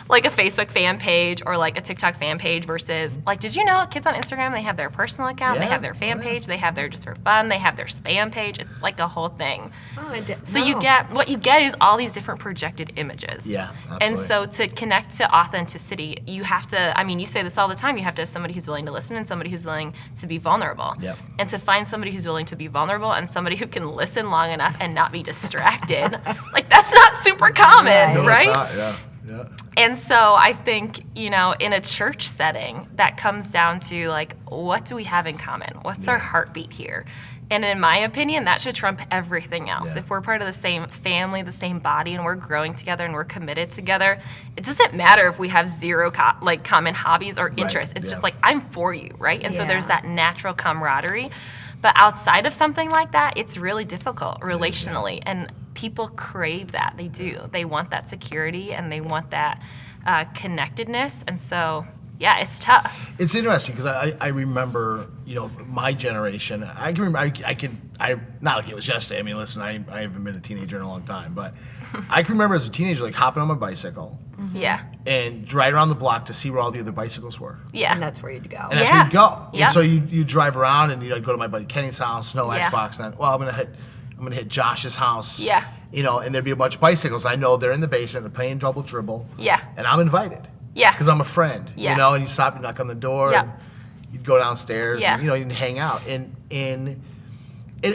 [SPEAKER 2] like a Facebook fan page or like a TikTok fan page versus, like, did you know kids on Instagram, they have their personal account, they
[SPEAKER 1] Yeah,
[SPEAKER 2] have their fan
[SPEAKER 1] yeah.
[SPEAKER 2] page, they have their just for fun, they have their spam page. It's like a whole thing.
[SPEAKER 3] Oh, I did.
[SPEAKER 2] So
[SPEAKER 3] no.
[SPEAKER 2] what you get is all these different projected images.
[SPEAKER 1] Yeah,
[SPEAKER 2] And
[SPEAKER 1] absolutely.
[SPEAKER 2] so to connect to authenticity, you have to, I mean, you say this all the time, you have to have somebody who's willing to listen and somebody who's willing to be vulnerable.
[SPEAKER 1] Yep.
[SPEAKER 2] And to find somebody who's willing to be vulnerable and somebody who can listen long enough and not be distracted, like that's not super common,
[SPEAKER 3] Right. No,
[SPEAKER 2] right?
[SPEAKER 1] It's not, yeah. Yeah.
[SPEAKER 2] And so I think, you know, in a church setting, that comes down to like, what do we have in common? What's our heartbeat here? And in my opinion, that should trump everything else.
[SPEAKER 1] Yeah.
[SPEAKER 2] If we're part of the same family, the same body, and we're growing together and we're committed together, it doesn't matter if we have zero common hobbies or interests. It's
[SPEAKER 1] yeah.
[SPEAKER 2] just like, I'm for you, right? And so there's
[SPEAKER 3] Yeah.
[SPEAKER 2] that natural camaraderie. But outside of something like that, it's really difficult relationally. And people crave that. They do. They want that security and they want that connectedness. And so, yeah, it's tough.
[SPEAKER 1] It's interesting because I remember, you know, my generation. I can remember. I not like it was yesterday. I mean, listen, I haven't been a teenager in a long time, but I can remember as a teenager like hopping on my bicycle
[SPEAKER 2] Yeah.
[SPEAKER 1] and ride around the block to see where all the other bicycles were.
[SPEAKER 2] Yeah.
[SPEAKER 3] And that's where you'd go.
[SPEAKER 1] And that's where you go.
[SPEAKER 2] Yeah.
[SPEAKER 1] And so you drive around and you go to my buddy Kenny's house, no
[SPEAKER 2] Yeah.
[SPEAKER 1] Xbox. Then I'm gonna hit Josh's house.
[SPEAKER 2] Yeah.
[SPEAKER 1] You know, and there'd be a bunch of bicycles. I know they're in the basement. They're playing double dribble.
[SPEAKER 2] Yeah.
[SPEAKER 1] And I'm invited.
[SPEAKER 2] Yeah.
[SPEAKER 1] Because I'm a friend.
[SPEAKER 2] Yeah.
[SPEAKER 1] You know, and you stop, you knock on the door.
[SPEAKER 2] Yeah.
[SPEAKER 1] And you'd go downstairs.
[SPEAKER 2] Yeah.
[SPEAKER 1] And, you know, you'd hang out. And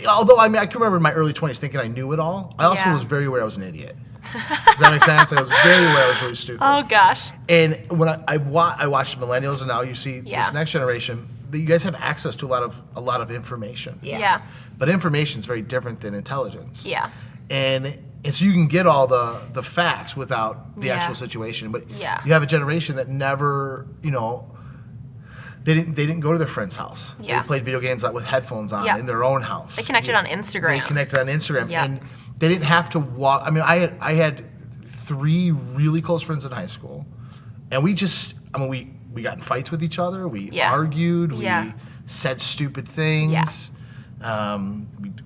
[SPEAKER 1] although I can remember in my early 20s thinking I knew it all, I also
[SPEAKER 2] Yeah.
[SPEAKER 1] was very aware I was an idiot. Does that make sense? I was very aware I was really stupid.
[SPEAKER 2] Oh, gosh.
[SPEAKER 1] And when I watched millennials, and now you see
[SPEAKER 2] Yeah.
[SPEAKER 1] this next generation, you guys have access to a lot of information.
[SPEAKER 3] Yeah.
[SPEAKER 2] Yeah.
[SPEAKER 1] But information is very different than intelligence.
[SPEAKER 2] Yeah.
[SPEAKER 1] And so you can get all the facts without the
[SPEAKER 2] Yeah.
[SPEAKER 1] actual situation. But
[SPEAKER 2] Yeah.
[SPEAKER 1] you have a generation that never, you know, they didn't go to their friend's house.
[SPEAKER 2] Yeah.
[SPEAKER 1] They played video games with headphones on
[SPEAKER 2] Yeah.
[SPEAKER 1] in their own house.
[SPEAKER 2] They connected on Instagram.
[SPEAKER 1] They connected on Instagram.
[SPEAKER 2] Yeah.
[SPEAKER 1] And they didn't have to walk. I mean, I had 3 really close friends in high school. And we got in fights with each other. We
[SPEAKER 2] Yeah.
[SPEAKER 1] argued. We
[SPEAKER 2] Yeah.
[SPEAKER 1] said stupid things.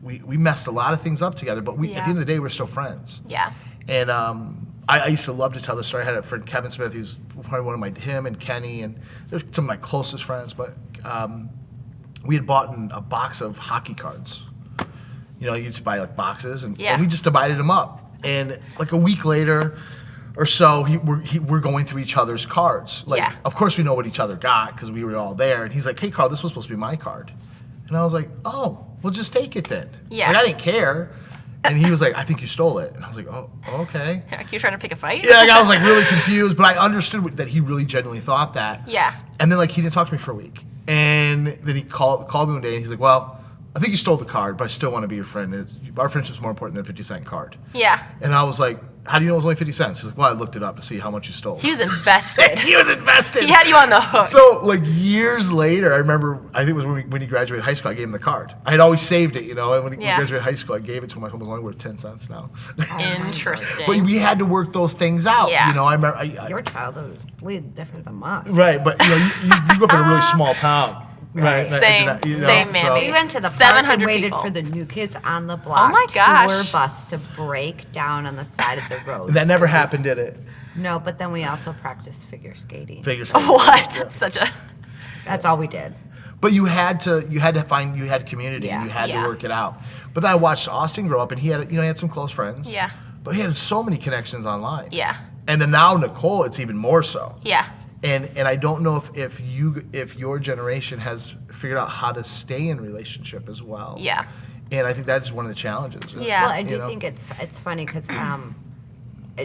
[SPEAKER 1] We messed a lot of things up together. But at the
[SPEAKER 2] Yeah.
[SPEAKER 1] end of the day, we're still friends.
[SPEAKER 2] Yeah.
[SPEAKER 1] And I used to love to tell the story. I had a friend, Kevin Smith, who's probably one of him and Kenny, and they're some of my closest friends. But we had bought a box of hockey cards. You know, you just buy like boxes, and we just divided them up. And like a week later or so, we're going through each other's cards. Like, of course we know what each other got because we were all there. And he's like, "Hey, Karl, this was supposed to be my card." And I was like, "Oh, well, just take it then."
[SPEAKER 2] Yeah.
[SPEAKER 1] Like, I didn't care. And he was like, "I think you stole it." And I was like, "Oh, okay."
[SPEAKER 2] You're trying to pick a fight?
[SPEAKER 1] Yeah, like, I was like really confused, but I understood that he really genuinely thought that.
[SPEAKER 2] Yeah.
[SPEAKER 1] And then like he didn't talk to me for a week. And then he called me one day and he's like, "Well, I think you stole the card, but I still want to be your friend. Our friendship's more important than a 50-cent card."
[SPEAKER 2] Yeah.
[SPEAKER 1] And I was like, "How do you know it was only 50 cents?" He's like, "Well, I looked it up to see how much you stole."
[SPEAKER 2] He was invested.
[SPEAKER 1] He was invested.
[SPEAKER 2] He had you on the hook.
[SPEAKER 1] So like years later, I remember, I think it was when he graduated high school, I gave him the card. I had always saved it, you know, and when he graduated high school, I gave it to him. It was only worth 10 cents now.
[SPEAKER 2] Interesting.
[SPEAKER 1] But we had to work those things out.
[SPEAKER 2] Yeah.
[SPEAKER 1] You know, I remember.
[SPEAKER 3] Your childhood was completely different than mine.
[SPEAKER 1] Right, but you know, you grew up in a really small town. Right.
[SPEAKER 2] Same,
[SPEAKER 1] You know,
[SPEAKER 2] same, man.
[SPEAKER 3] We went to the park
[SPEAKER 2] 700
[SPEAKER 3] and waited
[SPEAKER 2] people.
[SPEAKER 3] for the new kids on the block
[SPEAKER 2] my gosh.
[SPEAKER 3] tour bus to break down on the side of the road.
[SPEAKER 1] That never happened, did it?
[SPEAKER 3] No, but then we also practiced figure skating.
[SPEAKER 1] Figure skating.
[SPEAKER 2] What?
[SPEAKER 1] Yeah.
[SPEAKER 2] Such a.
[SPEAKER 3] That's all we did.
[SPEAKER 1] But you had community, and you had to work it out. But then I watched Austin grow up, and he had some close friends.
[SPEAKER 2] Yeah.
[SPEAKER 1] But he had so many connections online.
[SPEAKER 2] Yeah.
[SPEAKER 1] And then now Nicole, it's even more so.
[SPEAKER 2] Yeah.
[SPEAKER 1] And I don't know if your generation has figured out how to stay in relationship as well.
[SPEAKER 2] Yeah.
[SPEAKER 1] And I think that's one of the challenges.
[SPEAKER 2] Yeah.
[SPEAKER 3] Well, I do
[SPEAKER 1] You know?
[SPEAKER 3] think it's funny because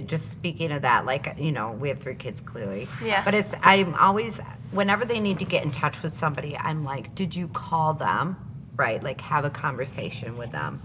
[SPEAKER 3] just speaking of that, like, we have 3 kids clearly.
[SPEAKER 2] Yeah.
[SPEAKER 3] But I'm always, whenever they need to get in touch with somebody, I'm like, did you call them? Right? Like, have a conversation with them.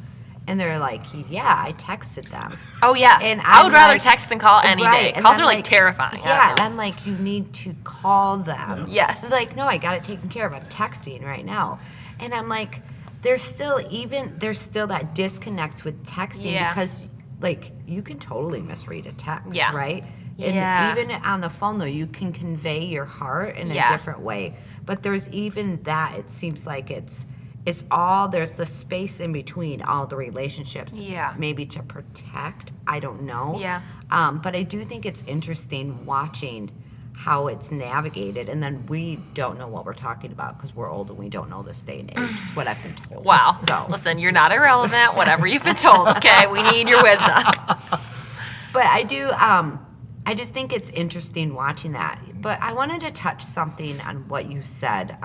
[SPEAKER 3] And they're like, yeah, I texted them.
[SPEAKER 2] Oh, yeah.
[SPEAKER 3] And
[SPEAKER 2] I would
[SPEAKER 3] I'm
[SPEAKER 2] rather
[SPEAKER 3] like-
[SPEAKER 2] text than call any
[SPEAKER 3] Right,
[SPEAKER 2] day.
[SPEAKER 3] and
[SPEAKER 2] Calls
[SPEAKER 3] I'm
[SPEAKER 2] are like terrifying.
[SPEAKER 3] Yeah, and I'm like, you need to call them.
[SPEAKER 2] Yes.
[SPEAKER 3] It's like, no, I got it taken care of. I'm texting right now. And I'm like, there's still that disconnect with texting
[SPEAKER 2] Yeah.
[SPEAKER 3] because, like, you can totally misread a text,
[SPEAKER 2] Yeah.
[SPEAKER 3] right? And
[SPEAKER 2] Yeah.
[SPEAKER 3] even on the phone, though, you can convey your heart in a
[SPEAKER 2] Yeah.
[SPEAKER 3] different way. But there's even that, it seems like there's the space in between all the relationships.
[SPEAKER 2] Yeah.
[SPEAKER 3] Maybe to protect, I don't know.
[SPEAKER 2] Yeah.
[SPEAKER 3] But I do think it's interesting watching how it's navigated, and then we don't know what we're talking about because we're old and we don't know this day and age. Is what I've been told.
[SPEAKER 2] Wow.
[SPEAKER 3] So,
[SPEAKER 2] Listen, you're not irrelevant. Whatever you've been told, okay? We need your wisdom.
[SPEAKER 3] but I do. I just think it's interesting watching that. But I wanted to touch something on what you said.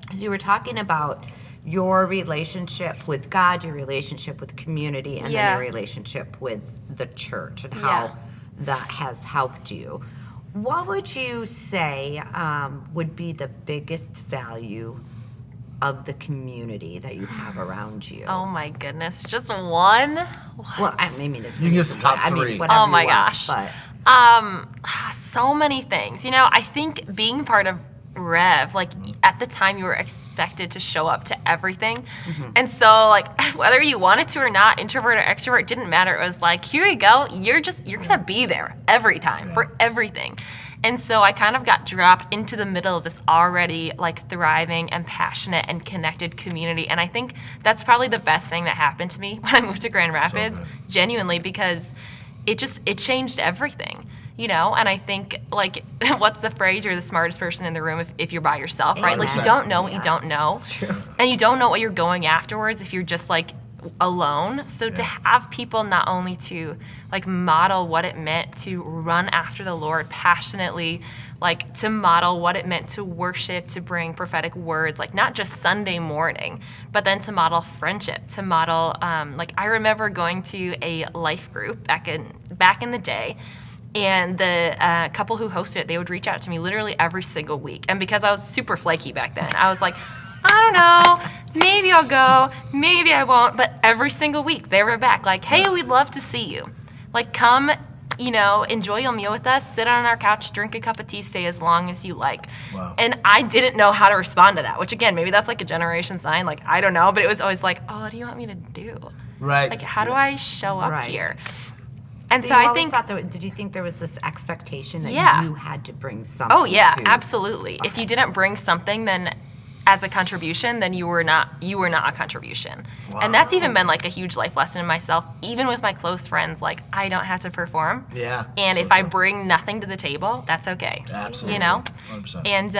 [SPEAKER 3] Because you were talking about your relationship with God, your relationship with community, and then
[SPEAKER 2] Yeah.
[SPEAKER 3] your relationship with the church and
[SPEAKER 2] Yeah.
[SPEAKER 3] how that has helped you. What would you say would be the biggest value of the community that you have around you?
[SPEAKER 2] Oh my goodness. Just one? What?
[SPEAKER 3] Well, I mean, it's
[SPEAKER 1] You can just top
[SPEAKER 3] I mean,
[SPEAKER 1] 3.
[SPEAKER 3] whatever
[SPEAKER 2] Oh my
[SPEAKER 3] you want,
[SPEAKER 2] gosh.
[SPEAKER 3] but
[SPEAKER 2] So many things. I think being part of Rev, like at the time you were expected to show up to everything. And so like whether you wanted to or not, introvert or extrovert, didn't matter. It was like, here you go. You're gonna be there every time for everything. And so I kind of got dropped into the middle of this already like thriving and passionate and connected community. And I think that's probably the best thing that happened to me when I moved to Grand Rapids,
[SPEAKER 1] good.
[SPEAKER 2] genuinely, because it changed everything. And I think, like, what's the phrase? You're the smartest person in the room if you're by yourself, right? Like, you don't know what you don't know.
[SPEAKER 3] That's true.
[SPEAKER 2] And you don't know what you're going afterwards if you're just, like, alone. So to have people not only to, like, model what it meant to run after the Lord passionately, like, to model what it meant to worship, to bring prophetic words, like, not just Sunday morning, but then to model friendship, to model, like, I remember going to a life group back in the day. And the couple who hosted it, they would reach out to me literally every single week. And because I was super flaky back then, I was like, I don't know, maybe I'll go, maybe I won't. But every single week, they were back like, hey, we'd love to see you. Like, come, enjoy a meal with us, sit on our couch, drink a cup of tea, stay as long as you like.
[SPEAKER 1] Wow.
[SPEAKER 2] And I didn't know how to respond to that, which again, maybe that's like a generation sign. Like, I don't know, but it was always like, oh, what do you want me to do?
[SPEAKER 1] Right.
[SPEAKER 2] Like, how do I show up
[SPEAKER 3] Right.
[SPEAKER 2] here? And so
[SPEAKER 3] you
[SPEAKER 2] I
[SPEAKER 3] always
[SPEAKER 2] think...
[SPEAKER 3] thought did you think there was this expectation that
[SPEAKER 2] Yeah.
[SPEAKER 3] you had to bring something?
[SPEAKER 2] Oh yeah,
[SPEAKER 3] to-
[SPEAKER 2] absolutely. If you didn't bring something, then as a contribution, then you were not a contribution. And that's even been like a huge life lesson in myself, even with my close friends. Like, I don't have to perform.
[SPEAKER 1] Yeah,
[SPEAKER 2] And
[SPEAKER 1] so
[SPEAKER 2] if I
[SPEAKER 1] true.
[SPEAKER 2] bring nothing to the table, that's okay.
[SPEAKER 1] Absolutely. 100%.
[SPEAKER 2] And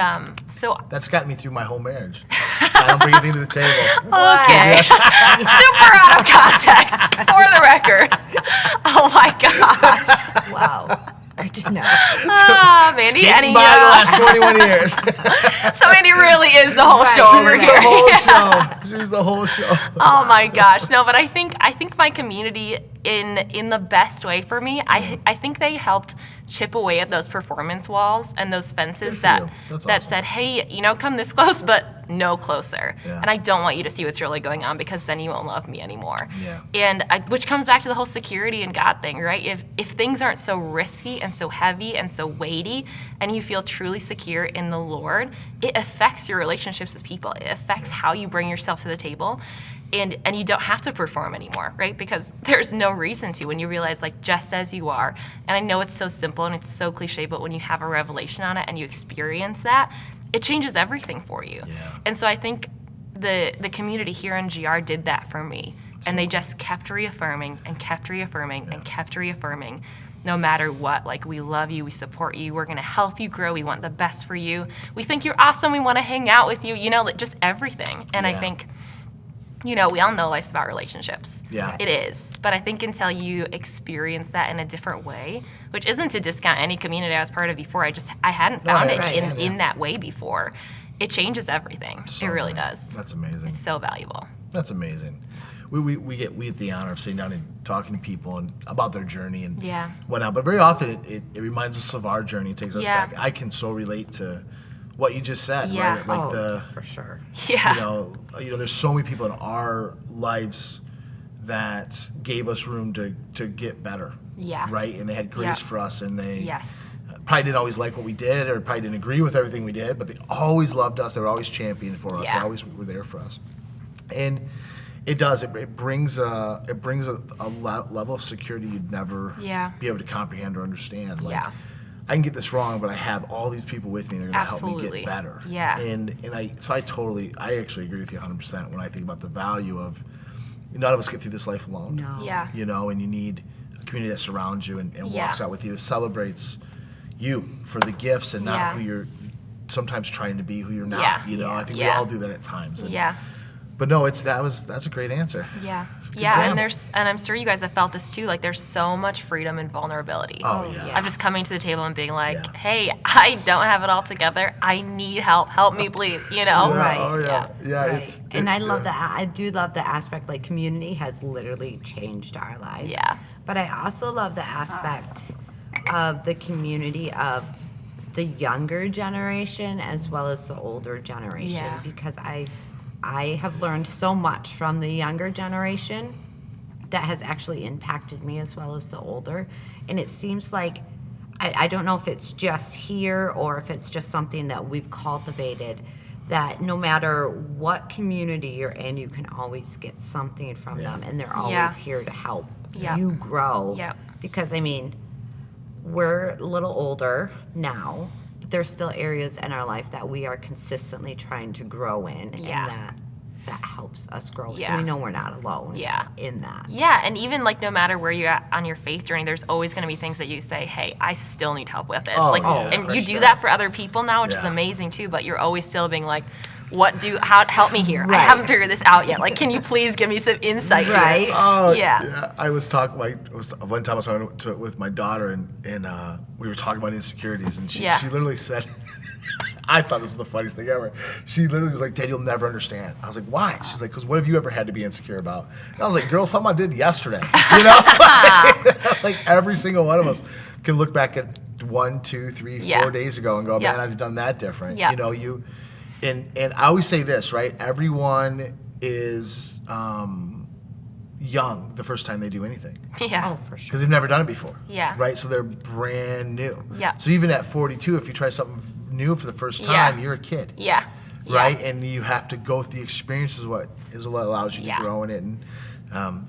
[SPEAKER 2] so
[SPEAKER 1] That's gotten me through my whole marriage. I don't bring anything to the table.
[SPEAKER 2] okay, super out of context for the record. Oh my gosh.
[SPEAKER 3] Wow. Good to know.
[SPEAKER 2] Mandy,
[SPEAKER 1] Skating by the last 21 years.
[SPEAKER 2] so Mandy really is the whole
[SPEAKER 3] Right.
[SPEAKER 2] show over
[SPEAKER 1] She's
[SPEAKER 2] here.
[SPEAKER 1] the whole show. She's the whole show.
[SPEAKER 2] Oh my gosh, no, but I think my community in the best way for me, I think they helped chip away at those performance walls and those fences
[SPEAKER 1] Good for
[SPEAKER 2] that
[SPEAKER 1] you. That's
[SPEAKER 2] that
[SPEAKER 1] awesome.
[SPEAKER 2] said, hey, come this close, but no closer.
[SPEAKER 1] Yeah.
[SPEAKER 2] And I don't want you to see what's really going on because then you won't love me anymore.
[SPEAKER 1] Yeah.
[SPEAKER 2] And which comes back to the whole security and God thing, right? If things aren't so risky and so heavy and so weighty, and you feel truly secure in the Lord, it affects your relationships with people. It affects how you bring yourself to the table. And you don't have to perform anymore, right? Because there's no reason to when you realize, like, just as you are. And I know it's so simple and it's so cliche, but when you have a revelation on it and you experience that, it changes everything for you.
[SPEAKER 1] Yeah.
[SPEAKER 2] And so I think the community here in GR did that for me. And they just kept reaffirming and kept reaffirming and kept reaffirming. No matter what, like, we love you, we support you, we're gonna help you grow, we want the best for you. We think you're awesome, we wanna hang out with you, like, just everything. And I
[SPEAKER 1] Yeah.
[SPEAKER 2] think, we all know life's about relationships.
[SPEAKER 1] Yeah.
[SPEAKER 2] It is. But I think until you experience that in a different way, which isn't to discount any community I was part of before, I hadn't
[SPEAKER 1] No,
[SPEAKER 2] found
[SPEAKER 1] I
[SPEAKER 2] it
[SPEAKER 1] understand,
[SPEAKER 2] in that way before. It changes everything.
[SPEAKER 1] So
[SPEAKER 2] it really
[SPEAKER 1] great.
[SPEAKER 2] does.
[SPEAKER 1] That's amazing.
[SPEAKER 2] It's so valuable.
[SPEAKER 1] That's amazing. We get the honor of sitting down and talking to people and about their journey and whatnot. But very often it reminds us of our journey. It takes us back. I can so relate to what you just said. Right? Like
[SPEAKER 3] for sure.
[SPEAKER 2] Yeah.
[SPEAKER 1] You know, there's so many people in our lives that gave us room to get better.
[SPEAKER 2] Yeah.
[SPEAKER 1] Right? And they had grace for us, and they
[SPEAKER 2] Yes.
[SPEAKER 1] probably didn't always like what we did, or probably didn't agree with everything we did, but they always loved us. They were always championing for us. They always were there for us. And it does. It brings a level of security you'd never be able to comprehend or understand. Like, I can get this wrong, but I have all these people with me. They're going to help me get better. Yeah. And I actually agree with you 100% when I think about the value of none of us get through this life alone.
[SPEAKER 3] No.
[SPEAKER 2] Yeah.
[SPEAKER 1] You know, and you need a community that surrounds you and walks out with you, celebrates you for the gifts and not who you're sometimes trying to be, who you're not. You know, I think we all do that at times. And, but no, that's a great answer.
[SPEAKER 2] Yeah.
[SPEAKER 1] Good
[SPEAKER 2] Yeah,
[SPEAKER 1] job.
[SPEAKER 2] and I'm sure you guys have felt this too. Like, there's so much freedom and vulnerability.
[SPEAKER 1] Oh yeah.
[SPEAKER 2] I'm just coming to the table and being like, "Hey, I don't have it all together. I need help. Help me, please." You know.
[SPEAKER 3] Right.
[SPEAKER 1] Oh yeah. Yeah.
[SPEAKER 3] Right. And I love that. I do love the aspect, like, community has literally changed our lives.
[SPEAKER 2] Yeah.
[SPEAKER 3] But I also love the aspect of the community of the younger generation as well as the older generation, because I have learned so much from the younger generation that has actually impacted me as well as the older. And it seems like, I don't know if it's just here or if it's just something that we've cultivated, that no matter what community you're in, you can always get something from them, and they're always here to help you grow. Because, I mean, we're a little older now, but there's still areas in our life that we are consistently trying to grow in, and that helps us grow. So we know we're not alone in that.
[SPEAKER 2] Yeah, and even, like, no matter where you're at on your faith journey, there's always going to be things that you say, "Hey, I still need help with this." And you do that for other people now, which is amazing too, but you're always still being like, help me here. I haven't figured this out yet. Like, can you please give me some insight here?
[SPEAKER 1] Oh, yeah. I was talking, one time I was talking with my daughter, and we were talking about insecurities, and she literally said, I thought this was the funniest thing ever. She literally was like, "Dad, you'll never understand." I was like, "Why?" She's like, "Because what have you ever had to be insecure about?" And I was like, "Girl, something I did yesterday." You know? Like every single one of us can look back at 1, 2, 3, 4 days ago and go, "Man, I'd have done that different." You know, and I always say this, right? Everyone is young the first time they do anything.
[SPEAKER 3] Oh, for sure.
[SPEAKER 1] Because they've never done it before.
[SPEAKER 2] Yeah.
[SPEAKER 1] Right? So they're brand new.
[SPEAKER 2] Yeah.
[SPEAKER 1] So even at 42, if you try something new for the first time, you're a kid.
[SPEAKER 2] Yeah.
[SPEAKER 1] Right? And you have to go through the experience is what allows you to grow in it. And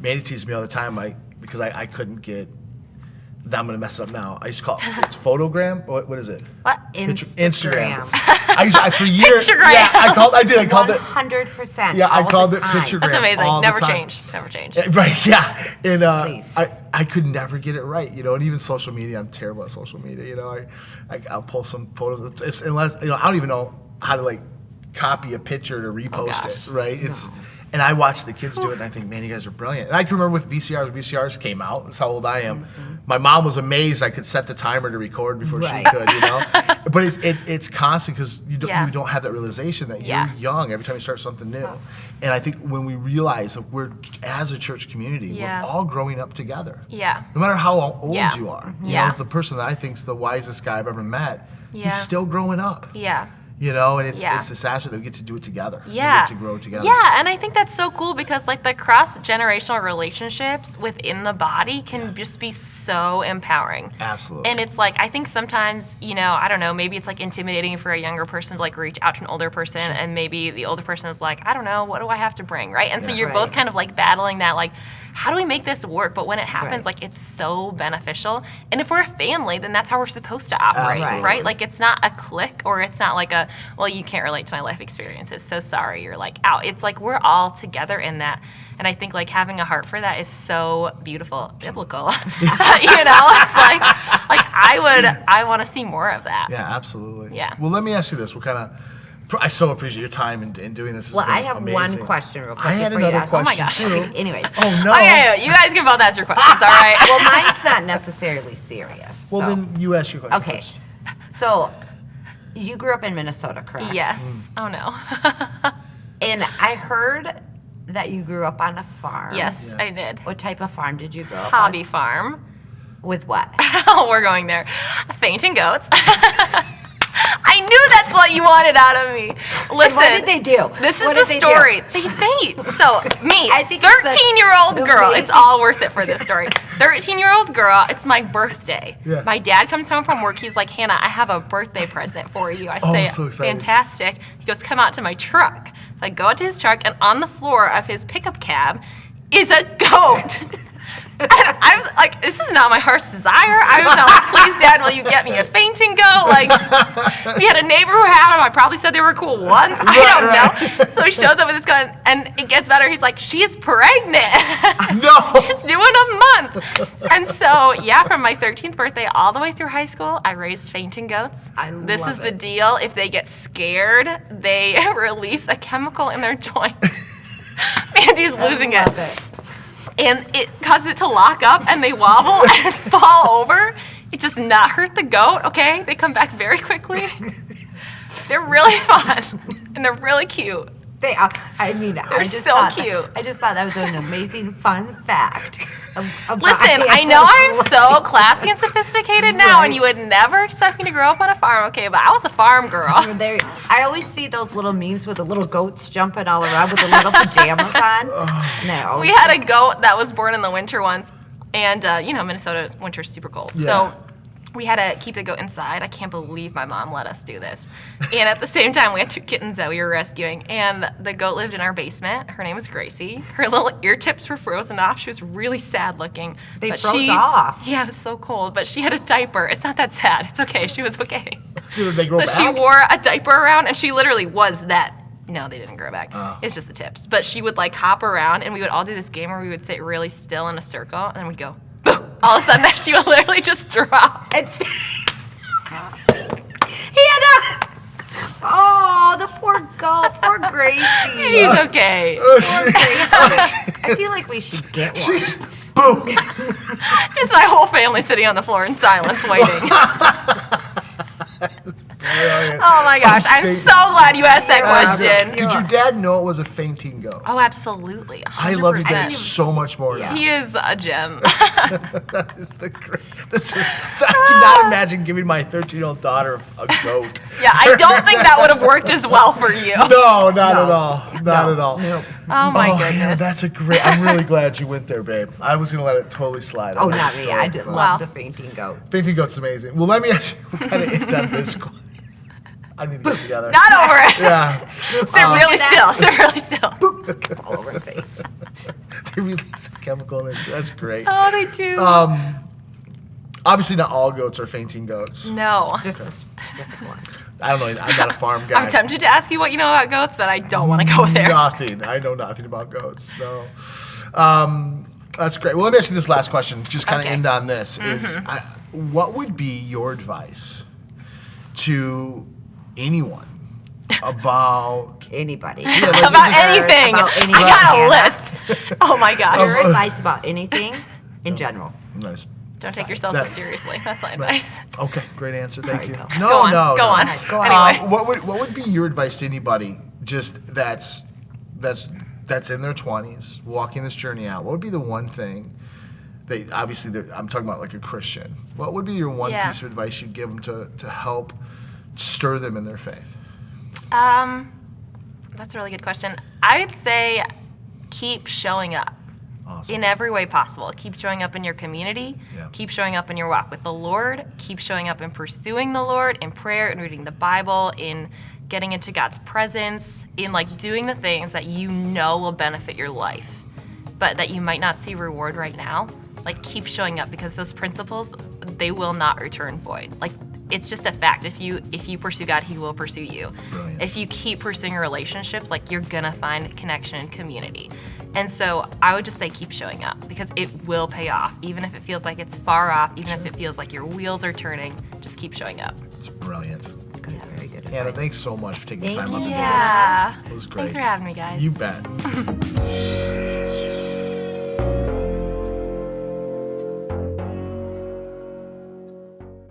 [SPEAKER 1] Mandy teases me all the time, because I couldn't get, I'm going to mess it up now. I used to call it's photogram. What is it?
[SPEAKER 2] What?
[SPEAKER 3] Instagram.
[SPEAKER 1] For years.
[SPEAKER 2] Picturegram.
[SPEAKER 1] Yeah, I called it
[SPEAKER 3] 100%.
[SPEAKER 1] Yeah, I called it
[SPEAKER 3] time.
[SPEAKER 1] picturegram.
[SPEAKER 2] That's amazing.
[SPEAKER 1] all the
[SPEAKER 2] Never
[SPEAKER 1] time.
[SPEAKER 2] change. Never change.
[SPEAKER 1] Right, yeah. And
[SPEAKER 3] Please.
[SPEAKER 1] I could never get it right, you know, and even social media, I'm terrible at social media, you know. I'll pull some photos, unless, you know, I don't even know how to, like, copy a picture to repost it, right? And I watch the kids do it, and I think, man, you guys are brilliant. And I can remember with VCRs came out. That's how old I am. My mom was amazed I could set the timer to record before she could, you know. But it's constant because you don't have that realization that you're young every time you start something new. And I think when we realize that we're, as a church community, we're all growing up together.
[SPEAKER 2] Yeah.
[SPEAKER 1] No matter how old you are. You
[SPEAKER 2] Yeah.
[SPEAKER 1] know, the person that I think is the wisest guy I've ever met, he's still growing up.
[SPEAKER 2] Yeah.
[SPEAKER 1] You know, and it's this aspect that we get to do it together.
[SPEAKER 2] Yeah.
[SPEAKER 1] We get to grow together.
[SPEAKER 2] Yeah, and I think that's so cool because, like, the cross-generational relationships within the body can just be so empowering.
[SPEAKER 1] Absolutely.
[SPEAKER 2] And it's like, I think sometimes, you know, I don't know, maybe it's like intimidating for a younger person to like reach out to an older person, and maybe the older person is like, I don't know, what do I have to bring, right? And so you're both kind of like battling that, like, how do we make this work? But when it happens, like, it's so beneficial. And if we're a family, then that's how we're supposed to operate, right? Like, it's not a clique, or it's not like a, well, you can't relate to my life experiences, so sorry, you're like out. It's like we're all together in that. And I think, like, having a heart for that is so beautiful, biblical. You know, it's like I want to see more of that.
[SPEAKER 1] Yeah, absolutely.
[SPEAKER 2] Yeah.
[SPEAKER 1] Well, let me ask you this. What kind of, I so appreciate your time in doing this.
[SPEAKER 3] Well, I have one question real quick.
[SPEAKER 1] I had
[SPEAKER 3] before you
[SPEAKER 1] another
[SPEAKER 3] ask.
[SPEAKER 1] question
[SPEAKER 2] Oh my gosh.
[SPEAKER 1] too.
[SPEAKER 3] Anyways.
[SPEAKER 1] Oh no.
[SPEAKER 2] Okay, you guys can both ask your questions, all right?
[SPEAKER 3] Well, mine's not necessarily serious.
[SPEAKER 1] Well,
[SPEAKER 3] so.
[SPEAKER 1] then you ask your question
[SPEAKER 3] Okay.
[SPEAKER 1] first.
[SPEAKER 3] So, you grew up in Minnesota, correct?
[SPEAKER 2] Yes. Oh no.
[SPEAKER 3] And I heard that you grew up on a farm.
[SPEAKER 2] Yes, I did.
[SPEAKER 3] What type of farm did you grow up
[SPEAKER 2] Hobby farm.
[SPEAKER 3] on? With what?
[SPEAKER 2] Oh, we're going there. Fainting goats. I knew that's what you wanted out of me. Listen.
[SPEAKER 3] What did they do?
[SPEAKER 2] This is
[SPEAKER 3] What
[SPEAKER 2] the
[SPEAKER 3] did they
[SPEAKER 2] story.
[SPEAKER 3] do?
[SPEAKER 2] They faint. So me,
[SPEAKER 3] I think it's the
[SPEAKER 2] 13-year-old girl. It's
[SPEAKER 3] amazing-
[SPEAKER 2] all worth it for this story. 13-year-old girl. It's my birthday.
[SPEAKER 1] Yeah.
[SPEAKER 2] My dad comes home from work. He's like, Hannah, I have a birthday present for you. I say,
[SPEAKER 1] so excited.
[SPEAKER 2] fantastic. He goes, come out to my truck. So I go out to his truck, and on the floor of his pickup cab is a goat. And I was like, this is not my heart's desire. I was like, please, Dad, will you get me a fainting goat? Like, we had a neighbor who had them. I probably said they were cool once. I don't know. So he shows up with this gun, and it gets better. He's like, she is pregnant.
[SPEAKER 1] No.
[SPEAKER 2] She's doing a month. And so, yeah, from my 13th birthday all the way through high school, I raised fainting goats. This
[SPEAKER 3] love
[SPEAKER 2] is the
[SPEAKER 3] it.
[SPEAKER 2] deal. If they get scared, they release a chemical in their joints. Mandy's losing
[SPEAKER 3] love
[SPEAKER 2] it. And it causes it to lock up, and they wobble and fall over. It does not hurt the goat, okay? They come back very quickly. They're really fun, and they're really cute.
[SPEAKER 3] They are. I mean, I just
[SPEAKER 2] so
[SPEAKER 3] thought
[SPEAKER 2] cute.
[SPEAKER 3] I just thought that was an amazing fun fact. About
[SPEAKER 2] Listen, I know I'm
[SPEAKER 3] Hannah's
[SPEAKER 2] so
[SPEAKER 3] life.
[SPEAKER 2] classy and sophisticated now, and
[SPEAKER 3] Right.
[SPEAKER 2] you would never expect me to grow up on a farm, okay? But I was a farm girl.
[SPEAKER 3] There, I always see those little memes with the little goats jumping all around with the little pajamas on. No,
[SPEAKER 2] We had a goat that was born in the winter once, and Minnesota's winter's super cold.
[SPEAKER 1] Yeah.
[SPEAKER 2] So we had to keep the goat inside. I can't believe my mom let us do this. And at the same time, we had 2 kittens that we were rescuing, and the goat lived in our basement. Her name was Gracie. Her little ear tips were frozen off. She was really sad looking.
[SPEAKER 3] They
[SPEAKER 2] but
[SPEAKER 3] froze off.
[SPEAKER 2] Yeah, it was so cold. But she had a diaper. It's not that sad. It's okay. She was okay.
[SPEAKER 1] Did they grow
[SPEAKER 2] But
[SPEAKER 1] back?
[SPEAKER 2] she wore a diaper around, and she literally was that. No, they didn't grow back.
[SPEAKER 1] Oh.
[SPEAKER 2] It's just the tips. But she would like hop around, and we would all do this game where we would sit really still in a circle, and then we'd go, boom. All of a sudden, she would literally just drop.
[SPEAKER 3] And Hannah! Oh, the poor goat, poor Gracie.
[SPEAKER 2] She's okay.
[SPEAKER 3] I feel like we should get one.
[SPEAKER 1] Boom.
[SPEAKER 2] Just my whole family sitting on the floor in silence waiting. Oh my gosh, I'm so glad you asked that question.
[SPEAKER 1] Did your dad know it was a fainting goat?
[SPEAKER 2] Oh, absolutely. 100%.
[SPEAKER 1] I love your dad so much more now.
[SPEAKER 2] He is a gem.
[SPEAKER 1] That is the great. I cannot imagine giving my 13-year-old daughter a goat.
[SPEAKER 2] Yeah, I don't think that would have worked as well for you.
[SPEAKER 1] No, not at all. Not at all.
[SPEAKER 3] Nope.
[SPEAKER 2] Oh my
[SPEAKER 1] Hannah,
[SPEAKER 2] goodness.
[SPEAKER 1] that's a great. I'm really glad you went there, babe. I was gonna let it totally slide.
[SPEAKER 3] Oh,
[SPEAKER 1] on that
[SPEAKER 3] not me.
[SPEAKER 1] story.
[SPEAKER 3] I did
[SPEAKER 2] Wow.
[SPEAKER 3] love the fainting goat.
[SPEAKER 1] Fainting goat's amazing. Well, let me actually kind of end on this. I need to get together.
[SPEAKER 2] Not over it.
[SPEAKER 1] Yeah.
[SPEAKER 2] Sit really still. Sit really still.
[SPEAKER 3] All over the face.
[SPEAKER 1] They release a chemical in it. That's great.
[SPEAKER 2] Oh, they do.
[SPEAKER 1] Obviously, not all goats are fainting goats.
[SPEAKER 2] No.
[SPEAKER 3] Just the specific ones.
[SPEAKER 1] I don't know. I'm not a farm guy.
[SPEAKER 2] I'm tempted to ask you what you know about goats, but I don't want to go there.
[SPEAKER 1] Nothing. I know nothing about goats. No. That's great. Well, let me ask you this last question. Just kind of
[SPEAKER 2] Okay.
[SPEAKER 1] end on this. Is what would be your advice to anyone about
[SPEAKER 3] Anybody.
[SPEAKER 2] About anything.
[SPEAKER 3] About anything.
[SPEAKER 2] I got a
[SPEAKER 3] Hannah.
[SPEAKER 2] list. Oh my gosh.
[SPEAKER 3] Your advice about anything in general.
[SPEAKER 1] nice?
[SPEAKER 2] Don't take yourself so
[SPEAKER 1] That's-
[SPEAKER 2] seriously. That's my advice.
[SPEAKER 1] Okay, great answer. Thank you.
[SPEAKER 3] go.
[SPEAKER 1] No,
[SPEAKER 2] Go on.
[SPEAKER 1] no,
[SPEAKER 2] Go
[SPEAKER 1] no.
[SPEAKER 2] on.
[SPEAKER 3] Go on.
[SPEAKER 2] Anyway.
[SPEAKER 1] What would be your advice to anybody just that's in their 20s walking this journey out? What would be the one thing that obviously I'm talking about like a Christian? What would be your one
[SPEAKER 2] Yeah.
[SPEAKER 1] piece of advice you'd give them to help stir them in their faith?
[SPEAKER 2] That's a really good question. I would say keep showing up.
[SPEAKER 1] Awesome.
[SPEAKER 2] In every way possible. Keep showing up in your community.
[SPEAKER 1] Yeah.
[SPEAKER 2] Keep showing up in your walk with the Lord. Keep showing up in pursuing the Lord, in prayer, in reading the Bible, in getting into God's presence, in like doing the things that you know will benefit your life, but that you might not see reward right now. Like keep showing up because those principles, they will not return void. Like it's just a fact. If you pursue God, He will pursue you.
[SPEAKER 1] Brilliant.
[SPEAKER 2] If you keep pursuing relationships, like you're gonna find connection and community. And so I would just say keep showing up because it will pay off. Even if it feels like it's far off, even if it feels like your wheels are turning, just keep showing up.
[SPEAKER 1] It's brilliant.
[SPEAKER 3] Good, very good.
[SPEAKER 1] Hannah, thanks so much for taking the
[SPEAKER 3] Thank
[SPEAKER 1] time out to do
[SPEAKER 3] you.
[SPEAKER 1] this.
[SPEAKER 2] Yeah.
[SPEAKER 1] It was great.
[SPEAKER 2] Thanks for having me, guys.
[SPEAKER 1] You bet.